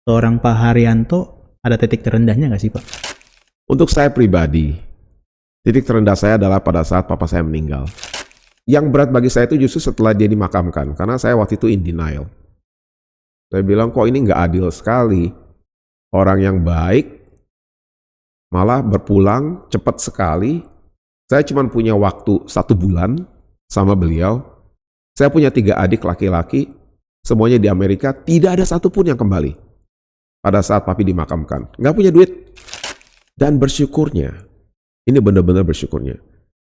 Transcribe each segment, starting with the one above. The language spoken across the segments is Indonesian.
seorang Pak Haryanto ada titik terendahnya nggak sih Pak? Untuk saya pribadi, titik terendah saya adalah pada saat papa saya meninggal. Yang berat bagi saya itu justru setelah dia dimakamkan, karena saya waktu itu in denial. Saya bilang, kok ini nggak adil sekali. Orang yang baik malah berpulang cepat sekali. Saya cuma punya waktu 1 bulan sama beliau. Saya punya 3 adik laki-laki, semuanya di Amerika, tidak ada satupun yang kembali pada saat papi dimakamkan. Nggak punya duit. Dan bersyukurnya, ini benar-benar bersyukurnya,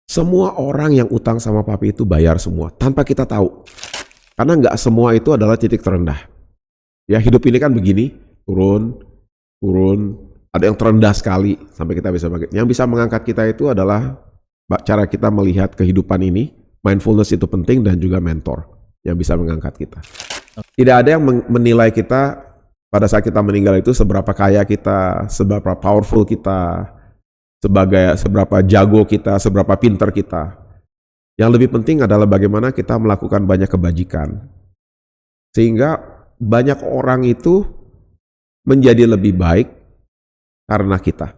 semua orang yang utang sama papi itu bayar semua, tanpa kita tahu. Karena nggak semua itu adalah titik terendah. Ya hidup ini kan begini, turun, ada yang terendah sekali, sampai kita bisa bangkit. Yang bisa mengangkat kita itu adalah cara kita melihat kehidupan ini, mindfulness itu penting, dan juga mentor yang bisa mengangkat kita. Tidak ada yang menilai kita pada saat kita meninggal itu seberapa kaya kita, seberapa powerful kita, seberapa jago kita, seberapa pintar kita. Yang lebih penting adalah bagaimana kita melakukan banyak kebajikan. Sehingga banyak orang itu menjadi lebih baik karena kita.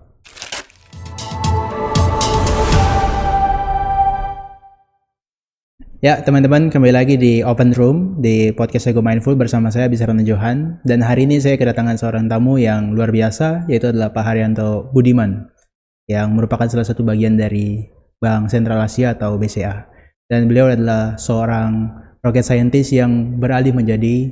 Ya teman-teman, kembali lagi di Open Room di podcast Ego Mindful bersama saya Bisaran Johan. Dan hari ini saya kedatangan seorang tamu yang luar biasa, yaitu adalah Pak Haryanto Budiman, yang merupakan salah satu bagian dari Bank Sentral Asia atau BCA. Dan beliau adalah seorang rocket scientist yang beralih menjadi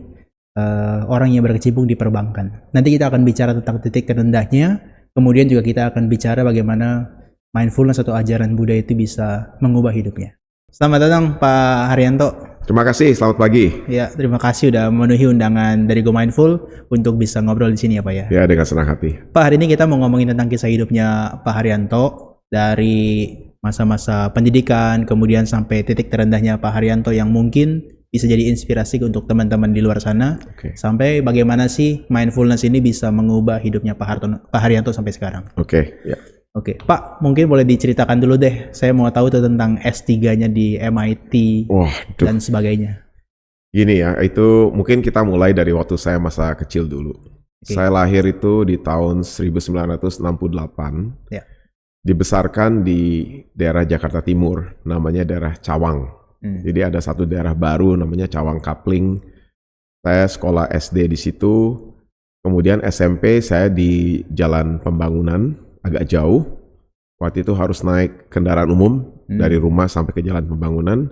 orang yang berkecimpung di perbankan. Nanti kita akan bicara tentang titik terendahnya, kemudian juga kita akan bicara bagaimana mindfulness atau ajaran Buddha itu bisa mengubah hidupnya. Selamat datang Pak Haryanto. Terima kasih, selamat pagi. Ya, terima kasih udah memenuhi undangan dari Go Mindful untuk bisa ngobrol di sini ya Pak ya. Ya, dengan senang hati. Pak, hari ini kita mau ngomongin tentang kisah hidupnya Pak Haryanto dari masa-masa pendidikan, kemudian sampai titik terendahnya Pak Haryanto yang mungkin bisa jadi inspirasi untuk teman-teman di luar sana. Sampai bagaimana sih mindfulness ini bisa mengubah hidupnya Pak Haryanto sampai sekarang. Ya. Oke, Pak, mungkin boleh diceritakan dulu deh. Saya mau tahu tentang S3-nya di MIT dan sebagainya. Gini ya, itu mungkin kita mulai dari waktu saya masa kecil dulu. Saya lahir itu di tahun 1968. Ya. Dibesarkan di daerah Jakarta Timur, namanya daerah Cawang. Jadi ada satu daerah baru namanya Cawang Kapling. Saya sekolah SD di situ. Kemudian SMP saya di Jalan Pembangunan, agak jauh. Waktu itu harus naik kendaraan umum dari rumah sampai ke Jalan Pembangunan.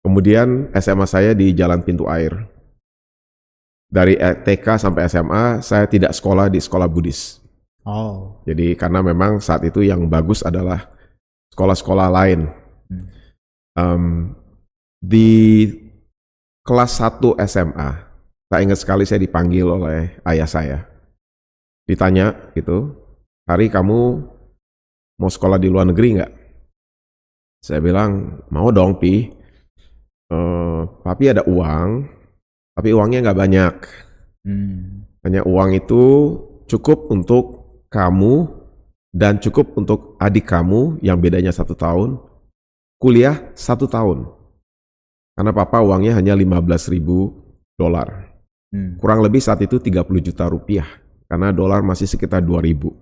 Kemudian SMA saya di Jalan Pintu Air. Dari TK sampai SMA saya tidak sekolah di sekolah Buddhis. Jadi karena memang saat itu yang bagus adalah sekolah-sekolah lain. Di kelas 1 SMA, saya ingat sekali saya dipanggil oleh ayah saya. Ditanya gitu, "Hari kamu mau sekolah di luar negeri nggak?" Saya bilang, "Mau dong, Pi. Papi ada uang, tapi uangnya nggak banyak. Hanya uang itu cukup untuk kamu dan cukup untuk adik kamu yang bedanya 1 tahun, kuliah 1 tahun. Karena papa uangnya hanya $15.000. Kurang lebih saat itu 30 juta rupiah. Karena dolar masih sekitar 2.000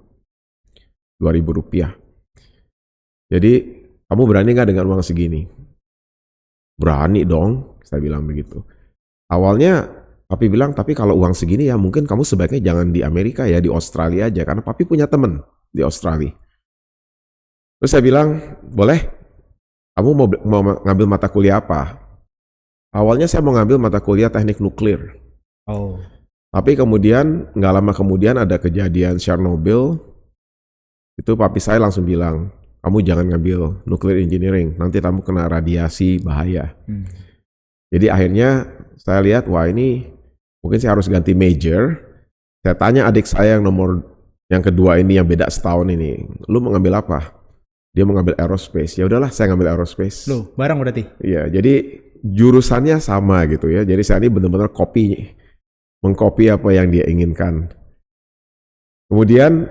rupiah. Jadi kamu berani nggak dengan uang segini?" "Berani dong," saya bilang begitu. Awalnya papi bilang, "Tapi kalau uang segini ya mungkin kamu sebaiknya jangan di Amerika ya, di Australia aja." Karena papi punya teman di Australia. Terus saya bilang, "Boleh, kamu mau ngambil mata kuliah apa?" Awalnya saya mau ngambil mata kuliah teknik nuklir. Tapi kemudian, nggak lama kemudian ada kejadian Chernobyl. Itu papi saya langsung bilang, "Kamu jangan ngambil nuclear engineering, nanti kamu kena radiasi bahaya." Jadi akhirnya saya lihat, wah ini mungkin saya harus ganti major. Saya tanya adik saya yang kedua ini yang beda setahun ini, "Lu mau ngambil apa?" Dia mau ngambil aerospace. Ya udahlah, saya ngambil aerospace. Loh, bareng berarti? Iya, jadi jurusannya sama gitu ya. Jadi saya ini benar-benar mengcopy apa yang dia inginkan. Kemudian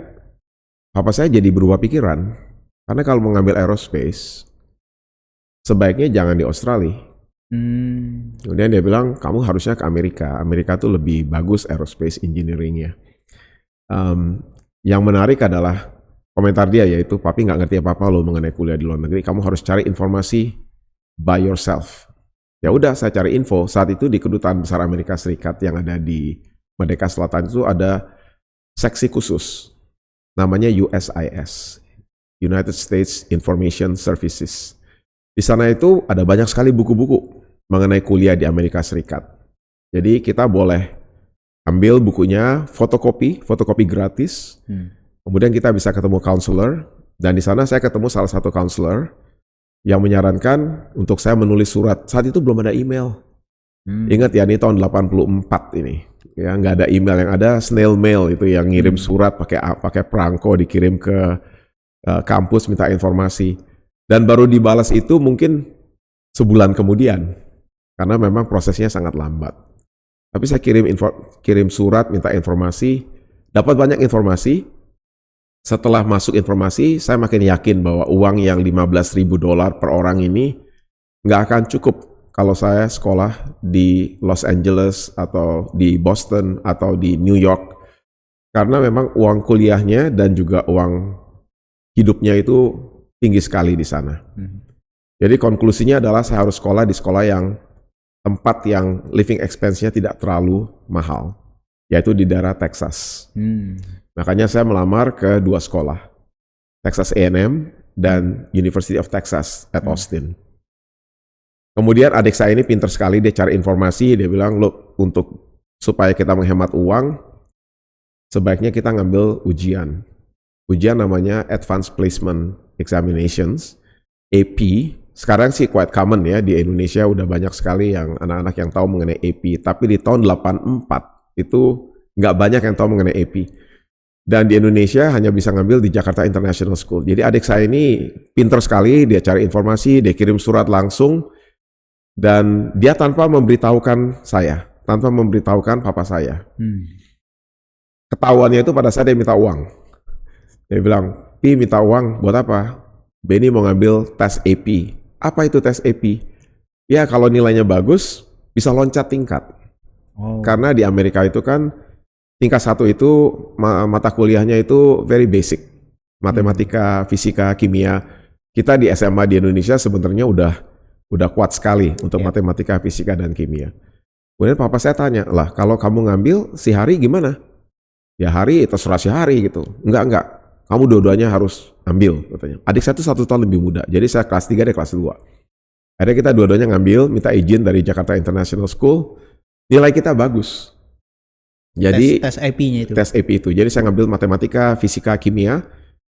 papa saya jadi berubah pikiran. Karena kalau mau ngambil aerospace, sebaiknya jangan di Australia. Kemudian dia bilang, kamu harusnya ke Amerika. Amerika tuh lebih bagus aerospace engineering-nya. Yang menarik adalah komentar dia, yaitu, papi nggak ngerti apa-apa loh mengenai kuliah di luar negeri. Kamu harus cari informasi by yourself. Ya udah, saya cari info. Saat itu di Kedutaan Besar Amerika Serikat yang ada di Merdeka Selatan itu ada seksi khusus. Namanya USIS, United States Information Services. Di sana itu ada banyak sekali buku-buku mengenai kuliah di Amerika Serikat. Jadi kita boleh ambil bukunya, fotokopi gratis. Kemudian kita bisa ketemu counselor, dan di sana saya ketemu salah satu counselor yang menyarankan untuk saya menulis surat. Saat itu belum ada email. Ingat ya, ini tahun 84 ini. Ya, nggak ada email, yang ada snail mail, itu yang ngirim surat pakai perangko dikirim ke kampus minta informasi. Dan baru dibalas itu mungkin sebulan kemudian, karena memang prosesnya sangat lambat. Tapi saya kirim surat minta informasi, dapat banyak informasi. Setelah masuk informasi, saya makin yakin bahwa uang yang $15.000 per orang ini nggak akan cukup kalau saya sekolah di Los Angeles atau di Boston atau di New York. Karena memang uang kuliahnya dan juga uang hidupnya itu tinggi sekali di sana. Jadi konklusinya adalah saya harus sekolah di sekolah yang tempat yang living expense-nya tidak terlalu mahal, yaitu di daerah Texas. Makanya saya melamar ke dua sekolah, Texas A&M dan University of Texas at Austin. Kemudian adik saya ini pintar sekali, dia cari informasi, dia bilang, look, untuk supaya kita menghemat uang, sebaiknya kita ngambil ujian. Ujian namanya Advanced Placement Examinations, AP. Sekarang sih quite common ya, di Indonesia udah banyak sekali yang anak-anak yang tahu mengenai AP. Tapi di tahun 84 itu nggak banyak yang tahu mengenai AP. Dan di Indonesia hanya bisa ngambil di Jakarta International School. Jadi adik saya ini pintar sekali, dia cari informasi, dia kirim surat langsung, dan dia tanpa memberitahukan saya, tanpa memberitahukan papa saya. Ketahuannya itu pada saat dia minta uang. Dia bilang, Pi minta uang buat apa? Benny mau ngambil tes AP. Apa itu tes AP? Ya kalau nilainya bagus, bisa loncat tingkat. Karena di Amerika itu kan, tingkat 1 itu mata kuliahnya itu very basic. Matematika, fisika, kimia. Kita di SMA di Indonesia sebenarnya udah kuat sekali untuk matematika, fisika, dan kimia. Kemudian papa saya tanya, lah kalau kamu ngambil si Hari gimana? Ya Hari, terserah si Hari gitu. Enggak. Kamu dua-duanya harus ambil, katanya. Adik saya itu 1 tahun lebih muda, jadi saya kelas 3, dia kelas 2. Akhirnya kita dua-duanya ngambil, minta izin dari Jakarta International School, nilai kita bagus. Jadi tes AP-nya itu. Tes AP itu. Jadi saya ngambil matematika, fisika, kimia.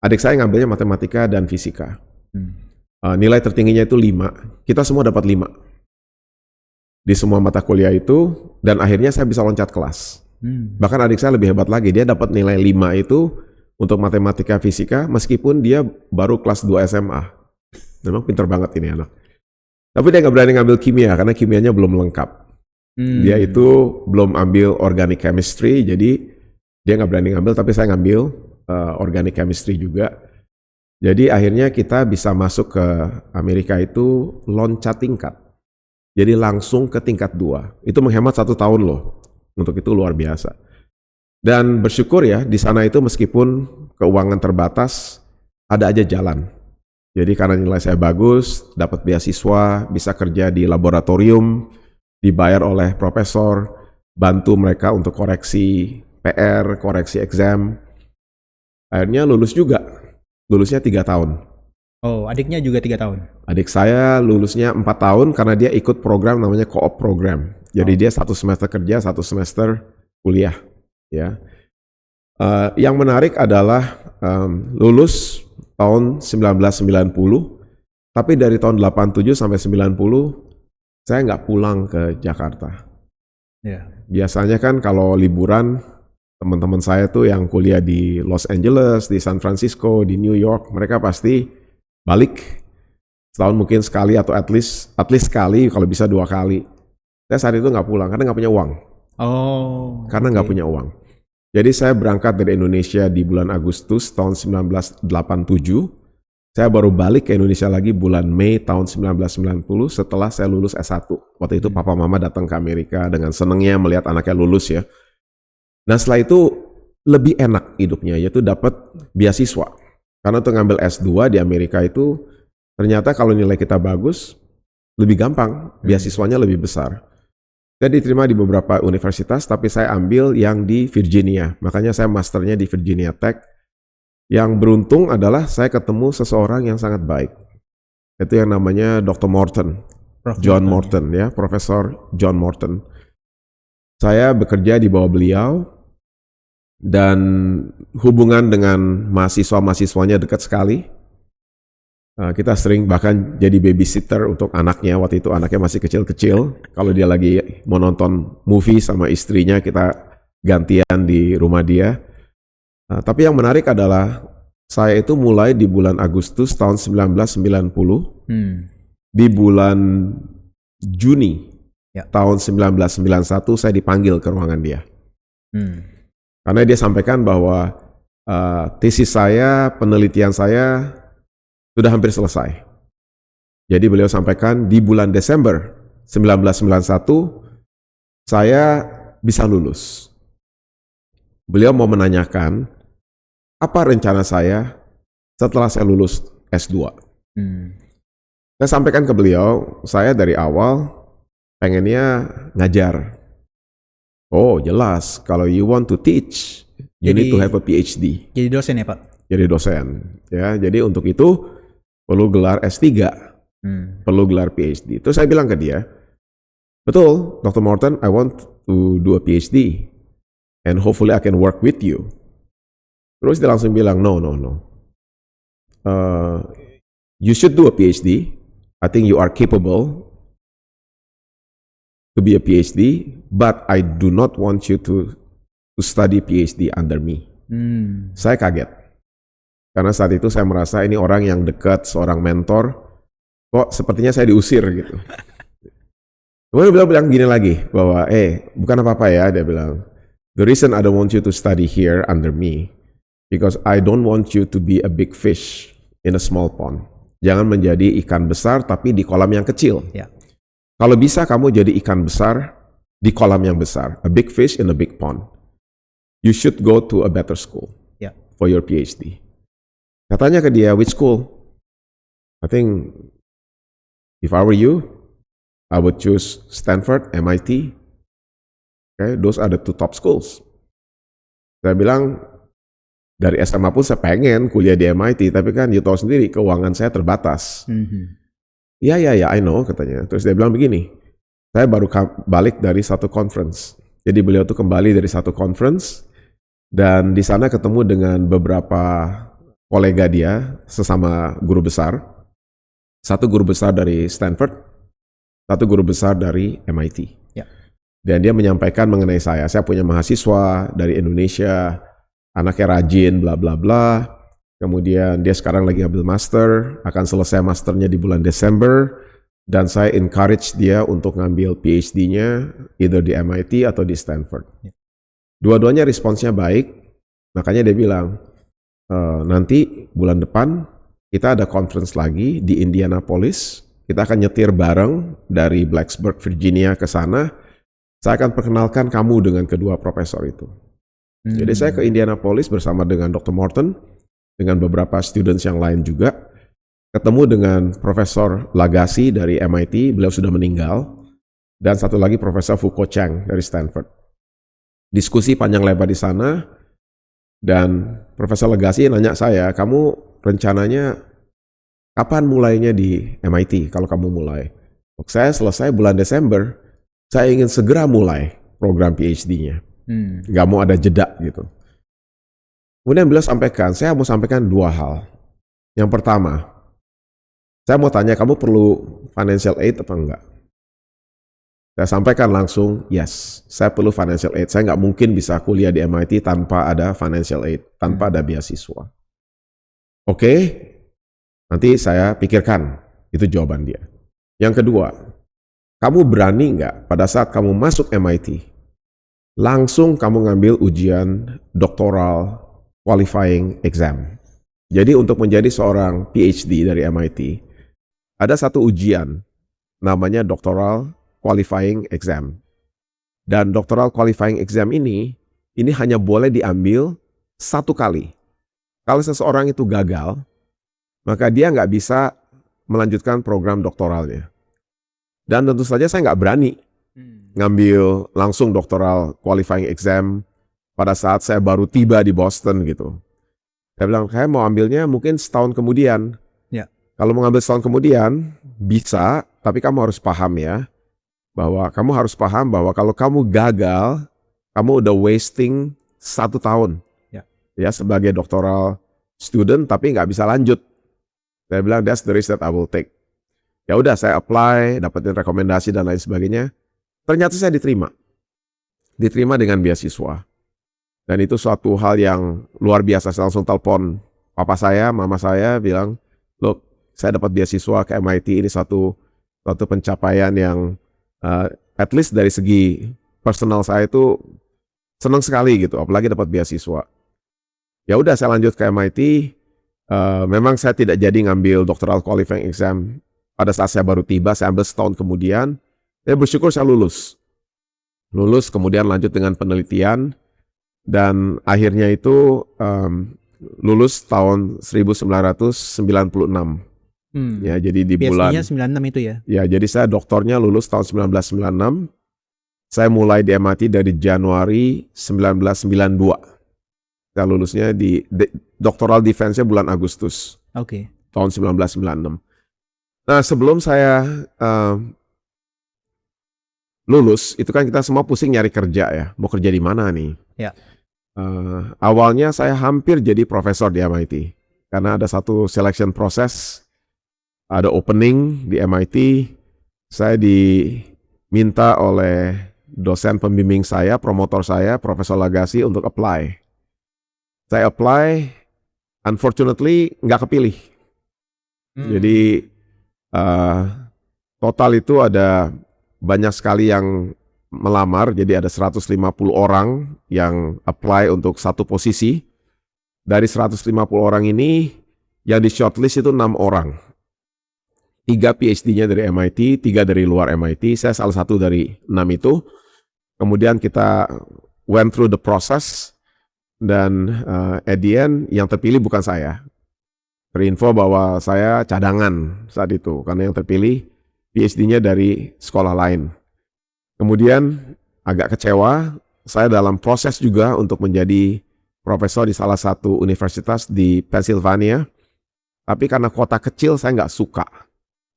Adik saya ngambilnya matematika dan fisika. Nilai tertingginya itu 5. Kita semua dapat 5. Di semua mata kuliah itu, dan akhirnya saya bisa loncat kelas. Bahkan adik saya lebih hebat lagi, dia dapat nilai 5 itu untuk matematika, fisika, meskipun dia baru kelas 2 SMA. Memang pintar banget ini anak. Tapi dia nggak berani ngambil kimia, karena kimianya belum lengkap. Dia itu belum ambil organic chemistry, jadi dia nggak berani ngambil, tapi saya ngambil organic chemistry juga. Jadi akhirnya kita bisa masuk ke Amerika itu loncat tingkat. Jadi langsung ke tingkat 2. Itu menghemat 1 tahun loh. Untuk itu luar biasa. Dan bersyukur ya, di sana itu meskipun keuangan terbatas, ada aja jalan. Jadi karena nilai saya bagus, dapat beasiswa, bisa kerja di laboratorium, dibayar oleh profesor, bantu mereka untuk koreksi PR, koreksi exam. Akhirnya lulus juga. Lulusnya 3 tahun. Oh, adiknya juga 3 tahun? Adik saya lulusnya 4 tahun karena dia ikut program namanya co-op program. Jadi dia 1 semester kerja, 1 semester kuliah. Ya, yang menarik adalah lulus tahun 1990, tapi dari tahun 87 sampai 90 saya nggak pulang ke Jakarta. Biasanya kan kalau liburan, teman-teman saya tuh yang kuliah di Los Angeles, di San Francisco, di New York, mereka pasti balik setahun mungkin sekali atau at least sekali, kalau bisa 2 kali. Saya saat itu nggak pulang karena nggak punya uang. Karena nggak punya uang. Jadi saya berangkat dari Indonesia di bulan Agustus tahun 1987. Saya baru balik ke Indonesia lagi bulan Mei tahun 1990 setelah saya lulus S1. Waktu itu papa mama datang ke Amerika dengan senangnya melihat anaknya lulus ya. Nah setelah itu lebih enak hidupnya, yaitu dapat beasiswa. Karena untuk ngambil S2 di Amerika itu ternyata kalau nilai kita bagus, lebih gampang, beasiswanya lebih besar. Saya diterima di beberapa universitas, tapi saya ambil yang di Virginia. Makanya saya masternya di Virginia Tech. Yang beruntung adalah saya ketemu seseorang yang sangat baik. Itu yang namanya Dr. Morton, John Morton ya, Profesor John Morton. Saya bekerja di bawah beliau dan hubungan dengan mahasiswa-mahasiswanya dekat sekali. Kita sering bahkan jadi babysitter untuk anaknya. Waktu itu anaknya masih kecil-kecil. Kalau dia lagi mau nonton movie sama istrinya, kita gantian di rumah dia. Tapi yang menarik adalah saya itu mulai di bulan Agustus tahun 1990. Di bulan Juni tahun 1991 saya dipanggil ke ruangan dia. Karena dia sampaikan bahwa tesis saya, penelitian saya sudah hampir selesai. Jadi beliau sampaikan di bulan Desember 1991 saya bisa lulus. Beliau mau menanyakan apa rencana saya setelah saya lulus S2. Saya sampaikan ke beliau, saya dari awal pengennya ngajar. Oh jelas, kalau you want to teach, you need to have a PhD. Jadi dosen ya Pak? Jadi dosen. Ya, jadi untuk itu perlu gelar S3, perlu gelar PhD. Terus saya bilang ke dia, betul Dr. Morton, I want to do a PhD. And hopefully I can work with you. Terus dia langsung bilang, no. You should do a PhD. I think you are capable to be a PhD, but I do not want you to study PhD under me. Saya kaget. Karena saat itu saya merasa ini orang yang dekat, seorang mentor. Kok sepertinya saya diusir gitu. Kemudian dia bilang gini lagi, bahwa bukan apa-apa ya, dia bilang. The reason I don't want you to study here under me, because I don't want you to be a big fish in a small pond. Jangan menjadi ikan besar tapi di kolam yang kecil. Kalau bisa kamu jadi ikan besar di kolam yang besar. A big fish in a big pond. You should go to a better school for your PhD. Katanya ke dia, which school? I think if I were you, I would choose Stanford, MIT. Okay, those are the two top schools. Saya bilang, dari SMA pun saya pengen kuliah di MIT, tapi kan you tahu sendiri keuangan saya terbatas. Ya, I know katanya. Terus dia bilang begini, saya baru balik dari satu conference. Jadi beliau tuh kembali dari satu conference, dan di sana ketemu dengan beberapa kolega dia, sesama guru besar. Satu guru besar dari Stanford, satu guru besar dari MIT. Dan dia menyampaikan mengenai saya punya mahasiswa dari Indonesia, anaknya rajin, bla bla bla. Kemudian dia sekarang lagi ambil master, akan selesai masternya di bulan Desember. Dan saya encourage dia untuk ngambil PhD-nya either di MIT atau di Stanford. Dua-duanya responsnya baik, makanya dia bilang, nanti bulan depan kita ada conference lagi di Indianapolis. Kita akan nyetir bareng dari Blacksburg, Virginia ke sana. Saya akan perkenalkan kamu dengan kedua profesor itu. Jadi saya ke Indianapolis bersama dengan Dr. Morton, dengan beberapa students yang lain juga. Ketemu dengan Profesor Lagasse dari MIT, beliau sudah meninggal. Dan satu lagi Profesor Foucault Chang dari Stanford. Diskusi panjang lebar di sana. Dan Profesor Lagasse nanya saya, kamu rencananya kapan mulainya di MIT kalau kamu mulai? Saya selesai bulan Desember. Saya ingin segera mulai program PhD-nya. Nggak mau ada jeda gitu. Kemudian beliau sampaikan, saya mau sampaikan dua hal. Yang pertama, saya mau tanya, kamu perlu financial aid apa enggak? Saya sampaikan langsung, yes, saya perlu financial aid. Saya nggak mungkin bisa kuliah di MIT tanpa ada financial aid, tanpa ada beasiswa. Oke, nanti saya pikirkan. Itu jawaban dia. Yang kedua, kamu berani nggak pada saat kamu masuk MIT, langsung kamu ngambil ujian doctoral qualifying exam. Jadi untuk menjadi seorang PhD dari MIT, ada satu ujian namanya Doctoral Qualifying Exam. Dan Doctoral Qualifying Exam ini hanya boleh diambil satu kali. Kalau seseorang itu gagal, maka dia nggak bisa melanjutkan program doktoralnya. Dan tentu saja saya nggak berani ngambil langsung Doctoral Qualifying Exam pada saat saya baru tiba di Boston gitu. Saya bilang, saya mau ambilnya mungkin setahun kemudian. Ya. Kalau mau ngambil setahun kemudian, bisa, tapi kamu harus paham ya, bahwa kamu harus paham bahwa kalau kamu gagal, kamu udah wasting 1 tahun. Ya, sebagai doctoral student, tapi nggak bisa lanjut. Saya bilang, that's the risk that I will take. Ya udah, saya apply, dapetin rekomendasi dan lain sebagainya. Ternyata saya diterima. Diterima dengan beasiswa. Dan itu suatu hal yang luar biasa. Saya langsung telepon papa saya, mama saya, bilang, look, saya dapat beasiswa ke MIT, ini suatu pencapaian yang at least dari segi personal saya itu senang sekali gitu, apalagi dapat beasiswa. Ya udah, saya lanjut ke MIT. Memang saya tidak jadi ngambil Doctoral Qualifying Exam pada saat saya baru tiba, saya ambil setahun kemudian. Saya bersyukur saya lulus. Lulus, kemudian lanjut dengan penelitian, dan akhirnya itu lulus tahun 1996. Ya, jadi di bulan PhD-nya 96 itu ya? Ya, jadi saya doktornya lulus tahun 1996. Saya mulai di MIT dari Januari 1992. Saya lulusnya di doctoral defense-nya bulan Agustus. Oke. Tahun 1996. Nah, sebelum saya lulus, itu kan kita semua pusing nyari kerja ya. Mau kerja di mana nih? Ya. Awalnya saya hampir jadi profesor di MIT. Karena ada satu selection process, ada opening di MIT. Saya diminta oleh dosen pembimbing saya, promotor saya, Profesor Lagasse, untuk apply. Saya apply, unfortunately nggak kepilih. Jadi total itu ada banyak sekali yang melamar, jadi ada 150 orang yang apply untuk satu posisi. Dari 150 orang ini, yang di shortlist itu 6 orang. 3 PhD-nya dari MIT, 3 dari luar MIT, saya salah satu dari 6 itu. Kemudian kita went through the process, dan at the end yang terpilih bukan saya. Terinfo bahwa saya cadangan saat itu, karena yang terpilih PhD-nya dari sekolah lain. Kemudian agak kecewa, saya dalam proses juga untuk menjadi profesor di salah satu universitas di Pennsylvania. Tapi karena kota kecil saya nggak suka.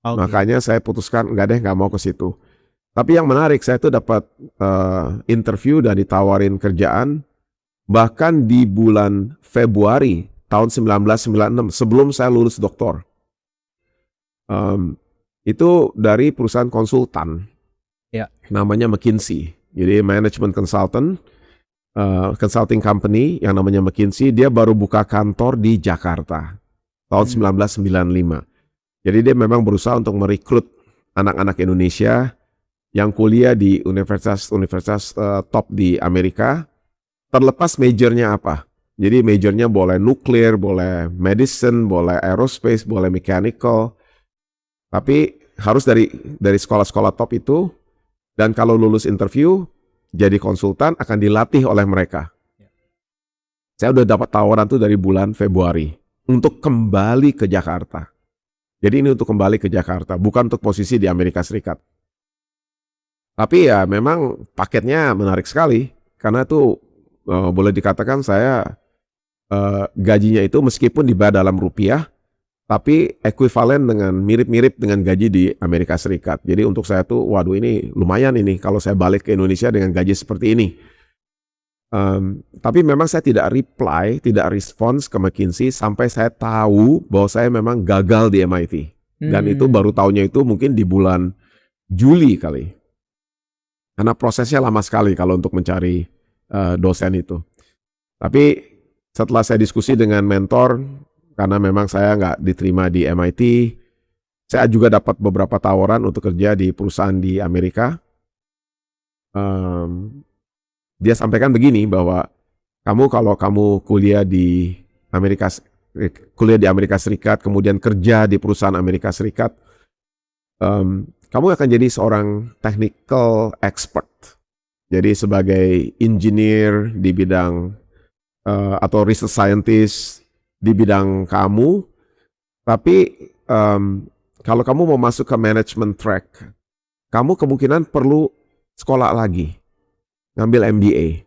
Okay. Makanya saya putuskan nggak mau ke situ. Tapi yang menarik, saya itu dapat interview dan ditawarin kerjaan bahkan di bulan Februari tahun 1996, sebelum saya lulus doktor. Itu dari perusahaan konsultan, namanya McKinsey. Jadi management consultant, consulting company yang namanya McKinsey. Dia baru buka kantor di Jakarta tahun 1995. Jadi dia memang berusaha untuk merekrut anak-anak Indonesia yang kuliah di universitas top di Amerika, terlepas majornya apa. Jadi majornya boleh nuklir, boleh medicine, boleh aerospace, boleh mechanical. Tapi harus dari sekolah-sekolah top itu, dan kalau lulus interview, jadi konsultan akan dilatih oleh mereka. Saya udah dapat tawaran tuh dari bulan Februari untuk kembali ke Jakarta. Jadi ini untuk kembali ke Jakarta, bukan untuk posisi di Amerika Serikat. Tapi ya memang paketnya menarik sekali, karena itu boleh dikatakan saya gajinya itu meskipun dibayar dalam rupiah, tapi ekuivalen dengan mirip-mirip dengan gaji di Amerika Serikat. Jadi untuk saya tuh, waduh ini lumayan ini kalau saya balik ke Indonesia dengan gaji seperti ini. Tapi memang saya tidak reply, tidak respons ke McKinsey sampai saya tahu bahwa saya memang gagal di MIT. Dan itu baru tahunya itu mungkin di bulan Juli kali. Karena prosesnya lama sekali kalau untuk mencari dosen itu. Tapi setelah saya diskusi dengan mentor, karena memang saya nggak diterima di MIT, saya juga dapat beberapa tawaran untuk kerja di perusahaan di Amerika. Dia sampaikan begini, bahwa kalau kamu kuliah di Amerika kuliah di Amerika Serikat, kemudian kerja di perusahaan Amerika Serikat, kamu akan jadi seorang technical expert. Jadi sebagai engineer di bidang atau research scientist di bidang kamu, tapi kalau kamu mau masuk ke management track, kamu kemungkinan perlu sekolah lagi, ngambil MBA.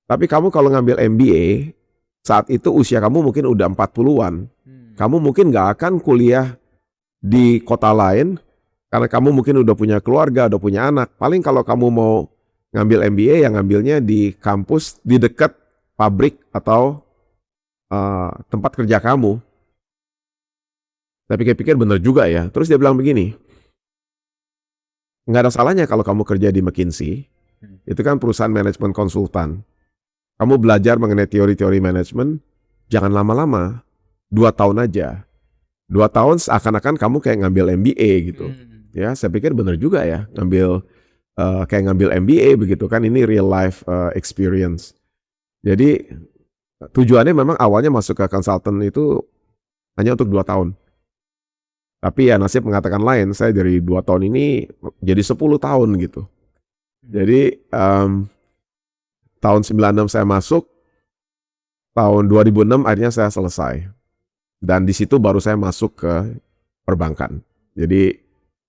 Tapi kamu kalau ngambil MBA, saat itu usia kamu mungkin udah 40-an. Kamu mungkin nggak akan kuliah di kota lain, karena kamu mungkin udah punya keluarga, udah punya anak. Paling kalau kamu mau ngambil MBA, yang ngambilnya di kampus, di dekat pabrik atau tempat kerja kamu. Saya pikir-pikir bener juga ya. Terus dia bilang begini, nggak ada salahnya kalau kamu kerja di McKinsey, itu kan perusahaan manajemen konsultan. Kamu belajar mengenai teori-teori manajemen, jangan lama-lama, 2 tahun aja. 2 tahun seakan-akan kamu kayak ngambil MBA gitu. Ya, saya pikir benar juga ya, kayak ngambil MBA begitu kan, ini real life experience. Jadi tujuannya memang awalnya masuk ke konsultan itu hanya untuk 2 tahun. Tapi ya nasib mengatakan lain, saya dari 2 tahun ini jadi 10 tahun gitu. Jadi tahun 96 saya masuk, tahun 2006 akhirnya saya selesai. Dan di situ baru saya masuk ke perbankan. Jadi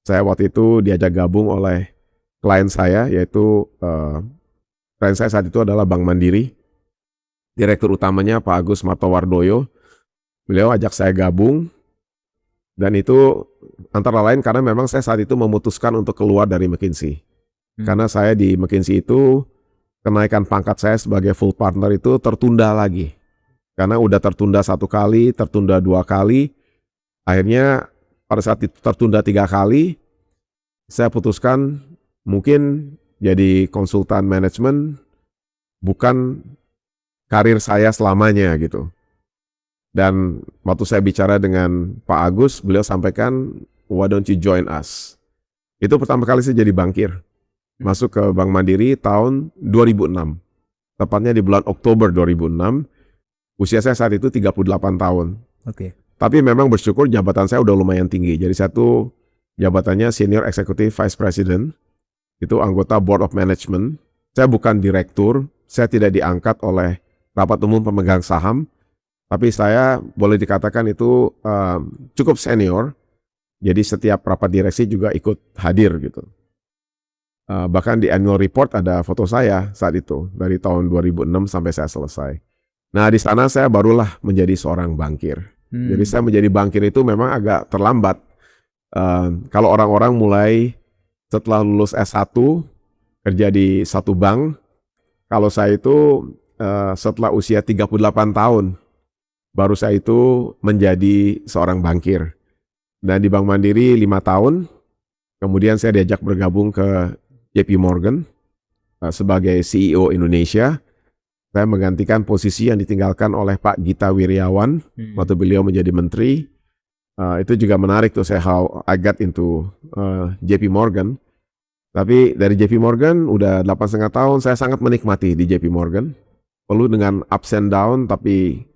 saya waktu itu diajak gabung oleh klien saya, yaitu klien saya saat itu adalah Bank Mandiri. Direktur utamanya Pak Agus Martowardoyo. Beliau ajak saya gabung. Dan itu antara lain karena memang saya saat itu memutuskan untuk keluar dari McKinsey. Karena saya di McKinsey itu, kenaikan pangkat saya sebagai full partner itu tertunda lagi. Karena udah tertunda 1 kali, tertunda 2 kali. Akhirnya pada saat itu tertunda 3 kali, saya putuskan mungkin jadi konsultan manajemen bukan karir saya selamanya gitu. Dan waktu saya bicara dengan Pak Agus, beliau sampaikan, why don't you join us? Itu pertama kali saya jadi bankir. Masuk ke Bank Mandiri tahun 2006. Tepatnya di bulan Oktober 2006. Usia saya saat itu 38 tahun. Oke. Tapi memang bersyukur jabatan saya udah lumayan tinggi. Jadi satu jabatannya Senior Executive Vice President. Itu anggota Board of Management. Saya bukan direktur. Saya tidak diangkat oleh rapat umum pemegang saham. Tapi saya boleh dikatakan itu cukup senior. Jadi setiap rapat direksi juga ikut hadir gitu. Bahkan di annual report ada foto saya saat itu. Dari tahun 2006 sampai saya selesai. Nah di sana saya barulah menjadi seorang bankir. Jadi saya menjadi bankir itu memang agak terlambat. Kalau orang-orang mulai setelah lulus S1 kerja di satu bank. Kalau saya itu setelah usia 38 tahun. Baru saya itu menjadi seorang bankir. Dan di Bank Mandiri 5 tahun. Kemudian saya diajak bergabung ke JP Morgan sebagai CEO Indonesia. Saya menggantikan posisi yang ditinggalkan oleh Pak Gita Wirjawan waktu beliau menjadi menteri. Itu juga menarik tuh, saya how I got into JP Morgan. Tapi dari JP Morgan udah 8,5 tahun, saya sangat menikmati di JP Morgan. Perlu dengan ups and down, tapi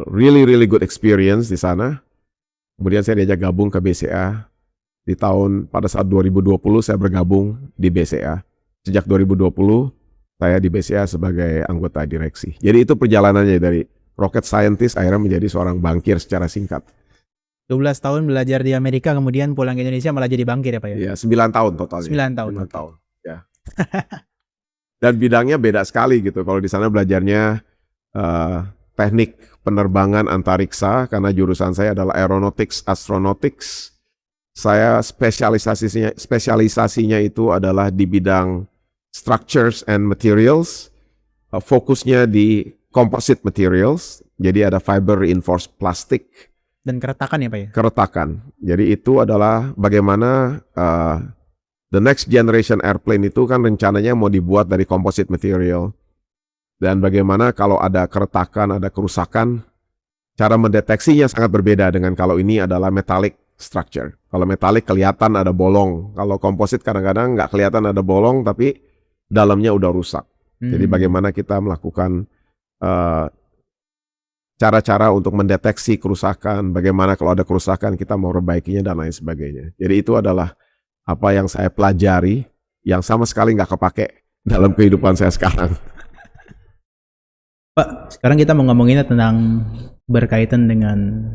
really good experience di sana. Kemudian saya diajak gabung ke BCA. Pada saat 2020 saya bergabung di BCA. Sejak 2020 saya di BCA sebagai anggota direksi. Jadi itu perjalanannya dari rocket scientist akhirnya menjadi seorang bankir secara singkat. 12 tahun belajar di Amerika, kemudian pulang ke Indonesia malah jadi bankir ya Pak ya? Iya, 9 tahun totalnya. 9 tahun. 9 tahun, ya. Dan bidangnya beda sekali gitu. Kalau di sana belajarnya teknik penerbangan antariksa, karena jurusan saya adalah aeronautics, astronautics. Saya spesialisasinya itu adalah di bidang structures and materials. Fokusnya di composite materials. Jadi ada fiber reinforced plastic. Dan keretakan ya Pak ya? Keretakan. Jadi itu adalah bagaimana the next generation airplane itu kan rencananya mau dibuat dari composite material. Dan bagaimana kalau ada keretakan, ada kerusakan, cara mendeteksinya sangat berbeda dengan kalau ini adalah metallic structure. Kalau metallic kelihatan ada bolong. Kalau komposit kadang-kadang nggak kelihatan ada bolong, tapi dalamnya udah rusak. Jadi bagaimana kita melakukan cara-cara untuk mendeteksi kerusakan, bagaimana kalau ada kerusakan kita mau perbaikinya dan lain sebagainya. Jadi itu adalah apa yang saya pelajari yang sama sekali nggak kepake dalam kehidupan saya sekarang. Pak, sekarang kita mau ngomonginnya tentang berkaitan dengan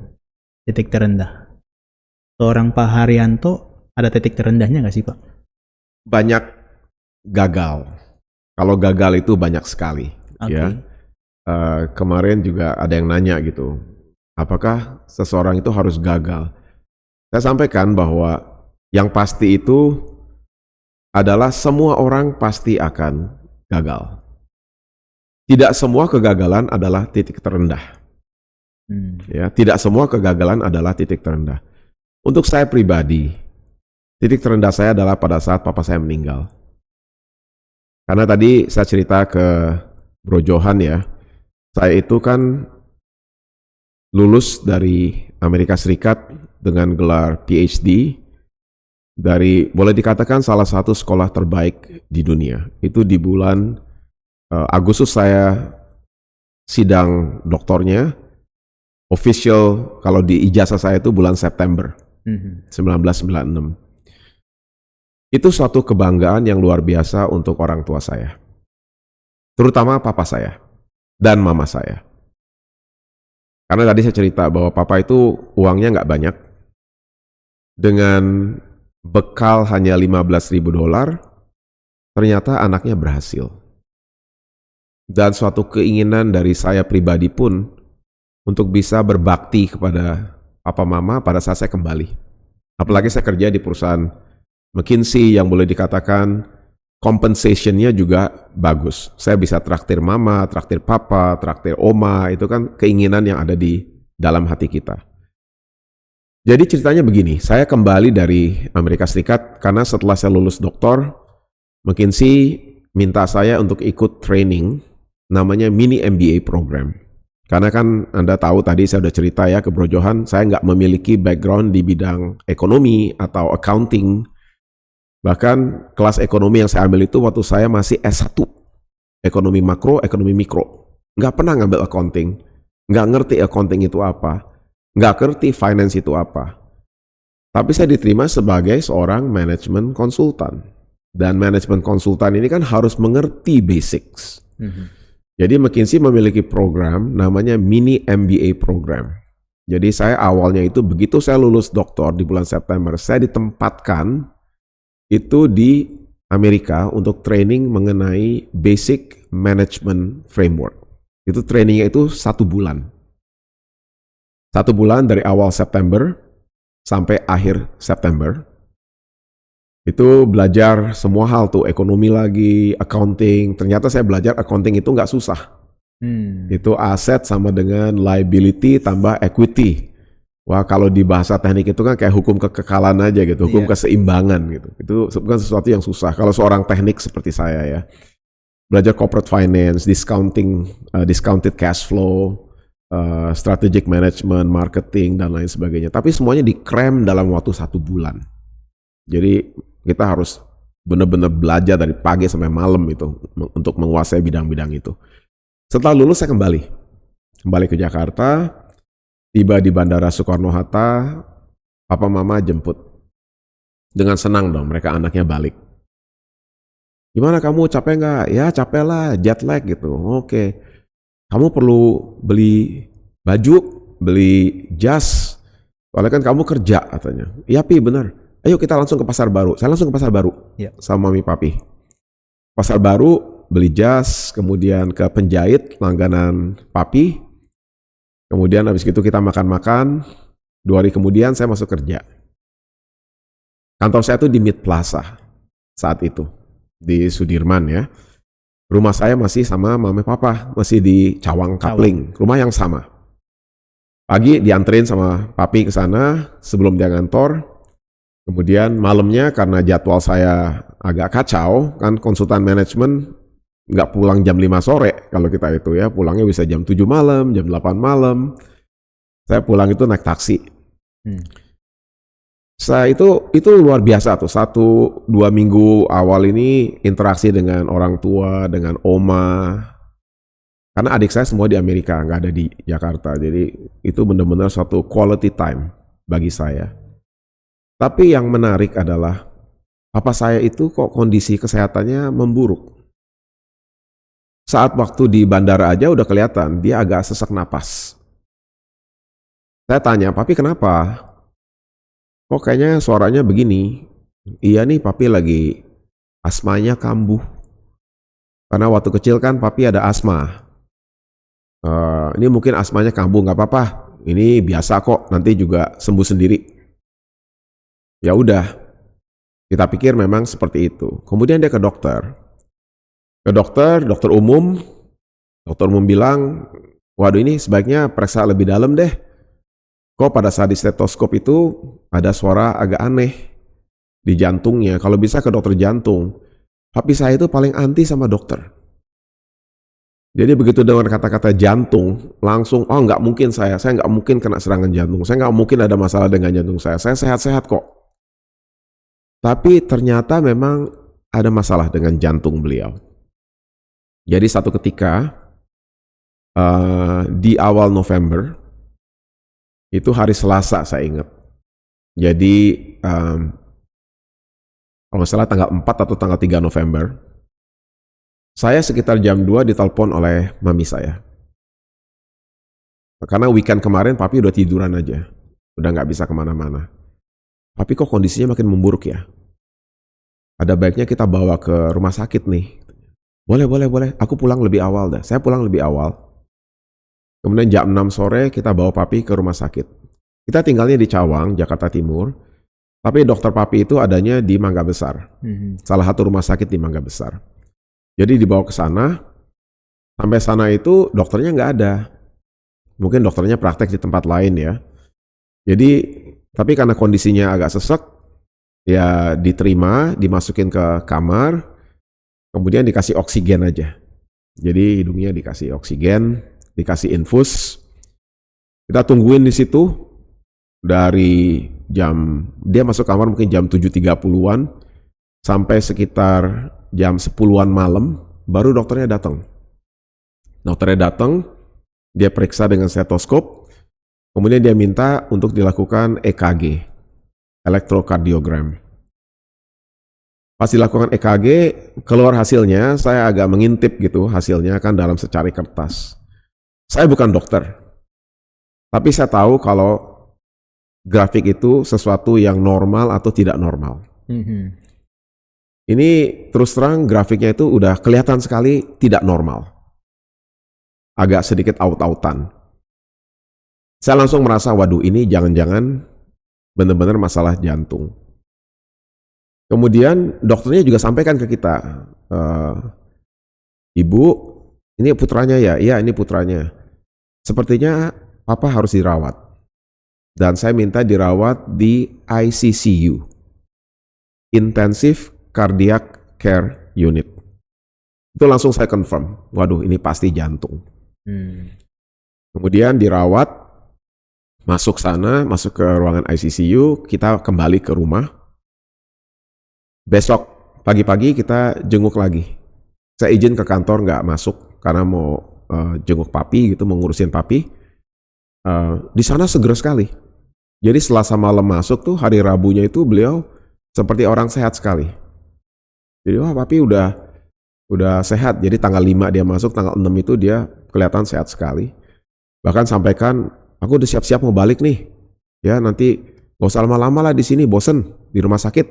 titik terendah. Seorang Pak Haryanto ada titik terendahnya nggak sih, Pak? Banyak gagal. Kalau gagal itu banyak sekali. Ya. Kemarin juga ada yang nanya gitu, apakah seseorang itu harus gagal? Saya sampaikan bahwa yang pasti itu adalah semua orang pasti akan gagal. Tidak semua kegagalan adalah titik terendah. Ya, tidak semua kegagalan adalah titik terendah. Untuk saya pribadi, titik terendah saya adalah pada saat papa saya meninggal. Karena tadi saya cerita ke Bro Johan ya, saya itu kan lulus dari Amerika Serikat dengan gelar PhD dari, boleh dikatakan salah satu sekolah terbaik di dunia. Itu di bulan Agustus saya sidang doktornya, official kalau di ijazah saya itu bulan September 1996. Itu suatu kebanggaan yang luar biasa untuk orang tua saya, terutama papa saya dan mama saya. Karena tadi saya cerita bahwa papa itu uangnya nggak banyak. Dengan bekal hanya $15.000, ternyata anaknya berhasil. Dan suatu keinginan dari saya pribadi pun untuk bisa berbakti kepada papa mama pada saat saya kembali. Apalagi saya kerja di perusahaan McKinsey yang boleh dikatakan compensation-nya juga bagus. Saya bisa traktir mama, traktir papa, traktir oma, itu kan keinginan yang ada di dalam hati kita. Jadi ceritanya begini, saya kembali dari Amerika Serikat karena setelah saya lulus doktor, McKinsey minta saya untuk ikut training namanya mini MBA program. Karena kan Anda tahu tadi saya udah cerita ya ke Bro Johan, saya nggak memiliki background di bidang ekonomi atau accounting. Bahkan kelas ekonomi yang saya ambil itu waktu saya masih S1. Ekonomi makro, ekonomi mikro. Nggak pernah ngambil accounting. Nggak ngerti accounting itu apa. Nggak ngerti finance itu apa. Tapi saya diterima sebagai seorang management konsultan. Dan management konsultan ini kan harus mengerti basics. Jadi McKinsey memiliki program namanya mini MBA program. Jadi saya awalnya itu begitu saya lulus doktor di bulan September, saya ditempatkan itu di Amerika untuk training mengenai basic management framework. Itu trainingnya itu 1 bulan. 1 bulan dari awal September sampai akhir September. Itu belajar semua hal tuh, ekonomi lagi, accounting. Ternyata saya belajar accounting itu nggak susah. Itu aset sama dengan liability tambah equity. Wah, kalau di bahasa teknik itu kan kayak hukum kekekalan aja gitu, hukum keseimbangan gitu. Itu bukan sesuatu yang susah. Kalau seorang teknik seperti saya ya, belajar corporate finance, discounted cash flow, strategic management, marketing dan lain sebagainya. Tapi semuanya dikrem dalam waktu 1 bulan. Jadi kita harus benar-benar belajar dari pagi sampai malam itu untuk menguasai bidang-bidang itu. Setelah lulus saya kembali ke Jakarta. Tiba di Bandara Soekarno-Hatta, papa mama jemput. Dengan senang dong, mereka anaknya balik. Gimana kamu, capek nggak? Ya capek lah, jet lag gitu. Oke. Kamu perlu beli baju, beli jas. Soalnya kan kamu kerja katanya. Iya Pi, benar. Ayo kita langsung ke pasar baru. Saya langsung ke pasar baru sama mami papi. Pasar baru, beli jas, kemudian ke penjahit langganan papi. Kemudian habis itu kita makan-makan, 2 hari kemudian saya masuk kerja. Kantor saya tuh di Mid Plaza saat itu, di Sudirman ya. Rumah saya masih sama mama papa, masih di Cawang Kapling, rumah yang sama. Pagi dianterin sama papi ke sana sebelum dia ngantor. Kemudian malamnya karena jadwal saya agak kacau, kan konsultan manajemen nggak pulang jam 5 sore kalau kita itu ya, pulangnya bisa jam 7 malam, jam 8 malam. Saya pulang itu naik taksi. Saya itu luar biasa tuh, 1-2 minggu awal ini interaksi dengan orang tua, dengan oma. Karena adik saya semua di Amerika, nggak ada di Jakarta. Jadi itu benar-benar suatu quality time bagi saya. Tapi yang menarik adalah papa saya itu kok kondisi kesehatannya memburuk. Saat waktu di bandara aja udah kelihatan dia agak sesak napas. Saya tanya, papi kenapa? Kok kayaknya suaranya begini? Iya nih papi lagi asmanya kambuh. Karena waktu kecil kan papi ada asma. Ini mungkin asmanya kambuh, nggak apa-apa. Ini biasa kok, nanti juga sembuh sendiri. Ya udah, kita pikir memang seperti itu. Kemudian dia ke dokter. Dokter umum. Dokter umum bilang, waduh ini sebaiknya periksa lebih dalam deh. Kok pada saat di stetoskop itu ada suara agak aneh di jantungnya. Kalau bisa ke dokter jantung. Papi saya itu paling anti sama dokter. Jadi begitu dengan kata-kata jantung, langsung, oh nggak mungkin saya nggak mungkin kena serangan jantung, saya nggak mungkin ada masalah dengan jantung saya sehat-sehat kok. Tapi ternyata memang ada masalah dengan jantung beliau. Jadi satu ketika, di awal November, itu hari Selasa saya ingat. Jadi, kalau nggak salah tanggal 4 atau tanggal 3 November, saya sekitar jam 2 ditelepon oleh mami saya. Karena weekend kemarin papi udah tiduran aja. Udah nggak bisa kemana-mana. Papi kok kondisinya makin memburuk ya? Ada baiknya kita bawa ke rumah sakit nih. Boleh. Aku pulang lebih awal dah. Saya pulang lebih awal. Kemudian jam 6 sore kita bawa papi ke rumah sakit. Kita tinggalnya di Cawang, Jakarta Timur. Tapi dokter papi itu adanya di Mangga Besar. Salah satu rumah sakit di Mangga Besar. Jadi dibawa ke sana, sampai sana itu dokternya nggak ada. Mungkin dokternya praktek di tempat lain ya. Jadi, tapi karena kondisinya agak sesek, ya diterima, dimasukin ke kamar, kemudian dikasih oksigen aja. Jadi hidungnya dikasih oksigen, dikasih infus. Kita tungguin di situ dari dia masuk kamar mungkin jam 7.30-an, sampai sekitar jam 10-an malam, baru dokternya datang. Dia periksa dengan stetoskop, kemudian dia minta untuk dilakukan EKG, elektrokardiogram. Pas dilakukan EKG, keluar hasilnya, saya agak mengintip gitu hasilnya kan dalam secari kertas. Saya bukan dokter, tapi saya tahu kalau grafik itu sesuatu yang normal atau tidak normal. Ini terus terang grafiknya itu udah kelihatan sekali tidak normal. Agak sedikit aut-autan. Saya langsung merasa, waduh ini jangan-jangan benar-benar masalah jantung. Kemudian dokternya juga sampaikan ke kita, Ibu, ini putranya ya? Iya ini putranya. Sepertinya papa harus dirawat. Dan saya minta dirawat di ICCU, Intensive Cardiac Care Unit. Itu langsung saya confirm, waduh ini pasti jantung. Kemudian dirawat, masuk ke ruangan ICCU, kita kembali ke rumah. Besok pagi-pagi kita jenguk lagi. Saya izin ke kantor nggak masuk karena mau jenguk papi gitu, mau ngurusin papi. Di sana segera sekali. Jadi Selasa malam masuk tuh, hari Rabunya itu beliau seperti orang sehat sekali. Jadi wah papi udah sehat. Jadi tanggal 5 dia masuk, tanggal 6 itu dia kelihatan sehat sekali. Bahkan sampaikan, aku udah siap-siap mau balik nih. Ya nanti gak usah lama-lama lah di sini, bosen di rumah sakit.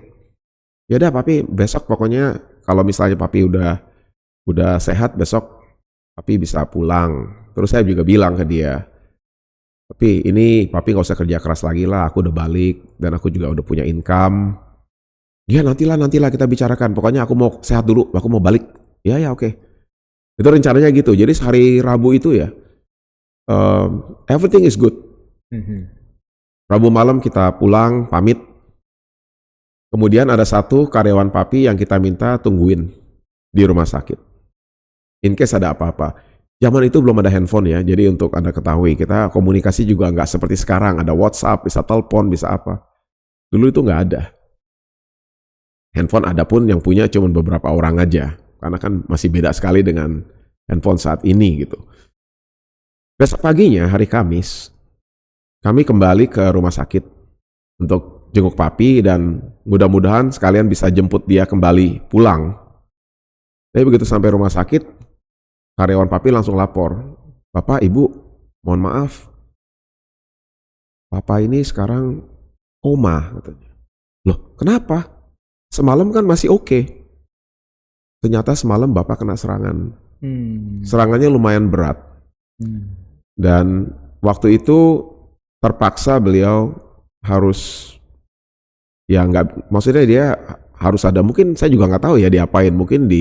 Ya udah papi besok pokoknya kalau misalnya papi udah sehat besok papi bisa pulang. Terus saya juga bilang ke dia, tapi ini papi gak usah kerja keras lagi lah, aku udah balik dan aku juga udah punya income. Ya nantilah kita bicarakan. Pokoknya aku mau sehat dulu, aku mau balik. Ya oke. Itu rencananya gitu. Jadi hari Rabu itu ya, everything is good. Rabu malam kita pulang, pamit. Kemudian ada satu karyawan papi yang kita minta tungguin di rumah sakit. In case ada apa-apa. Zaman itu belum ada handphone ya, jadi untuk Anda ketahui, kita komunikasi juga nggak seperti sekarang, ada WhatsApp, bisa telepon, bisa apa. Dulu itu nggak ada. Handphone ada pun yang punya cuma beberapa orang aja, karena kan masih beda sekali dengan handphone saat ini gitu. Besok paginya hari Kamis, kami kembali ke rumah sakit untuk jenguk papi dan mudah-mudahan sekalian bisa jemput dia kembali pulang. Tapi begitu sampai rumah sakit, karyawan papi langsung lapor, "Bapak, Ibu, mohon maaf, Papa ini sekarang koma," katanya. Loh, kenapa? Semalam kan masih oke. Ternyata semalam Bapak kena serangan. Serangannya lumayan berat. Dan waktu itu terpaksa beliau harus, ya nggak, maksudnya dia harus ada, mungkin saya juga nggak tahu ya diapain, mungkin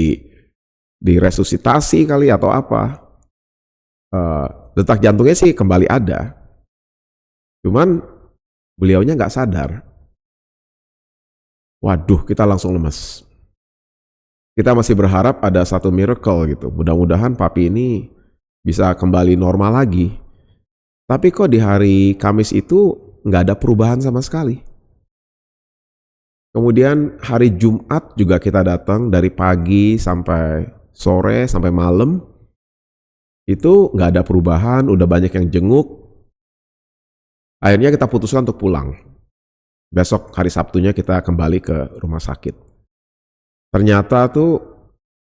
diresusitasi kali atau apa. Detak jantungnya sih kembali ada. Cuman beliaunya nggak sadar. Waduh, kita langsung lemes. Kita masih berharap ada satu miracle gitu. Mudah-mudahan papi ini bisa kembali normal lagi. Tapi kok di hari Kamis itu nggak ada perubahan sama sekali. Kemudian hari Jumat juga kita datang dari pagi sampai sore sampai malam. Itu nggak ada perubahan, udah banyak yang jenguk. Akhirnya kita putuskan untuk pulang. Besok hari Sabtunya kita kembali ke rumah sakit. Ternyata tuh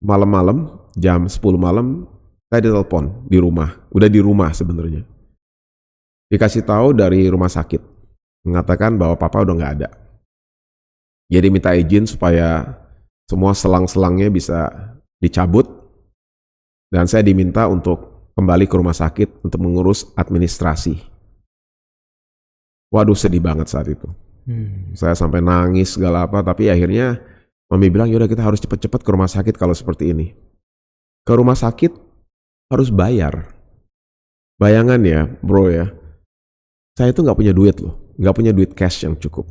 malam-malam, jam 10 malam, saya ditelepon di rumah. Udah di rumah sebenarnya. Dikasih tahu dari rumah sakit. Mengatakan bahwa papa udah nggak ada. Jadi minta izin supaya semua selang-selangnya bisa dicabut. Dan saya diminta untuk kembali ke rumah sakit untuk mengurus administrasi. Waduh, sedih banget saat itu. Saya sampai nangis segala apa, tapi akhirnya Mami bilang, yaudah kita harus cepet-cepet ke rumah sakit kalau seperti ini. Ke rumah sakit harus bayar. Bayangan ya bro ya, saya itu nggak punya duit loh, nggak punya duit cash yang cukup.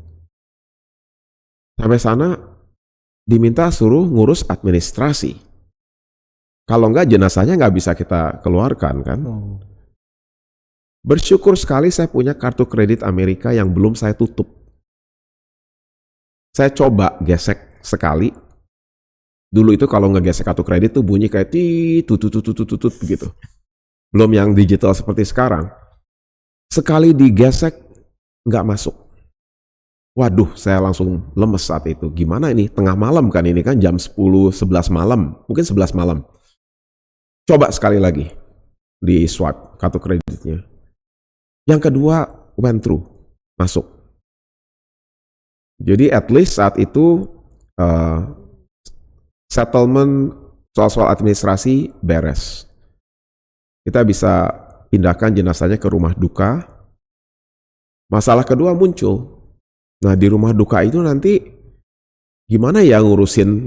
Sampai sana diminta suruh ngurus administrasi. Kalau nggak jenazahnya nggak bisa kita keluarkan kan. Bersyukur sekali saya punya kartu kredit Amerika yang belum saya tutup. Saya coba gesek sekali. Dulu itu kalau ngegesek kartu kredit tuh bunyi kayak tutut begitu. Belum yang digital seperti sekarang. Sekali digesek nggak masuk. Waduh, saya langsung lemes saat itu. Gimana ini? Tengah malam kan ini kan jam 10-11 malam. Mungkin 11 malam. Coba sekali lagi di swipe kartu kreditnya. Yang kedua went through, masuk. Jadi at least saat itu settlement soal-soal administrasi beres. Kita bisa pindahkan jenazahnya ke rumah duka. Masalah kedua muncul. Nah di rumah duka itu nanti gimana ya ngurusin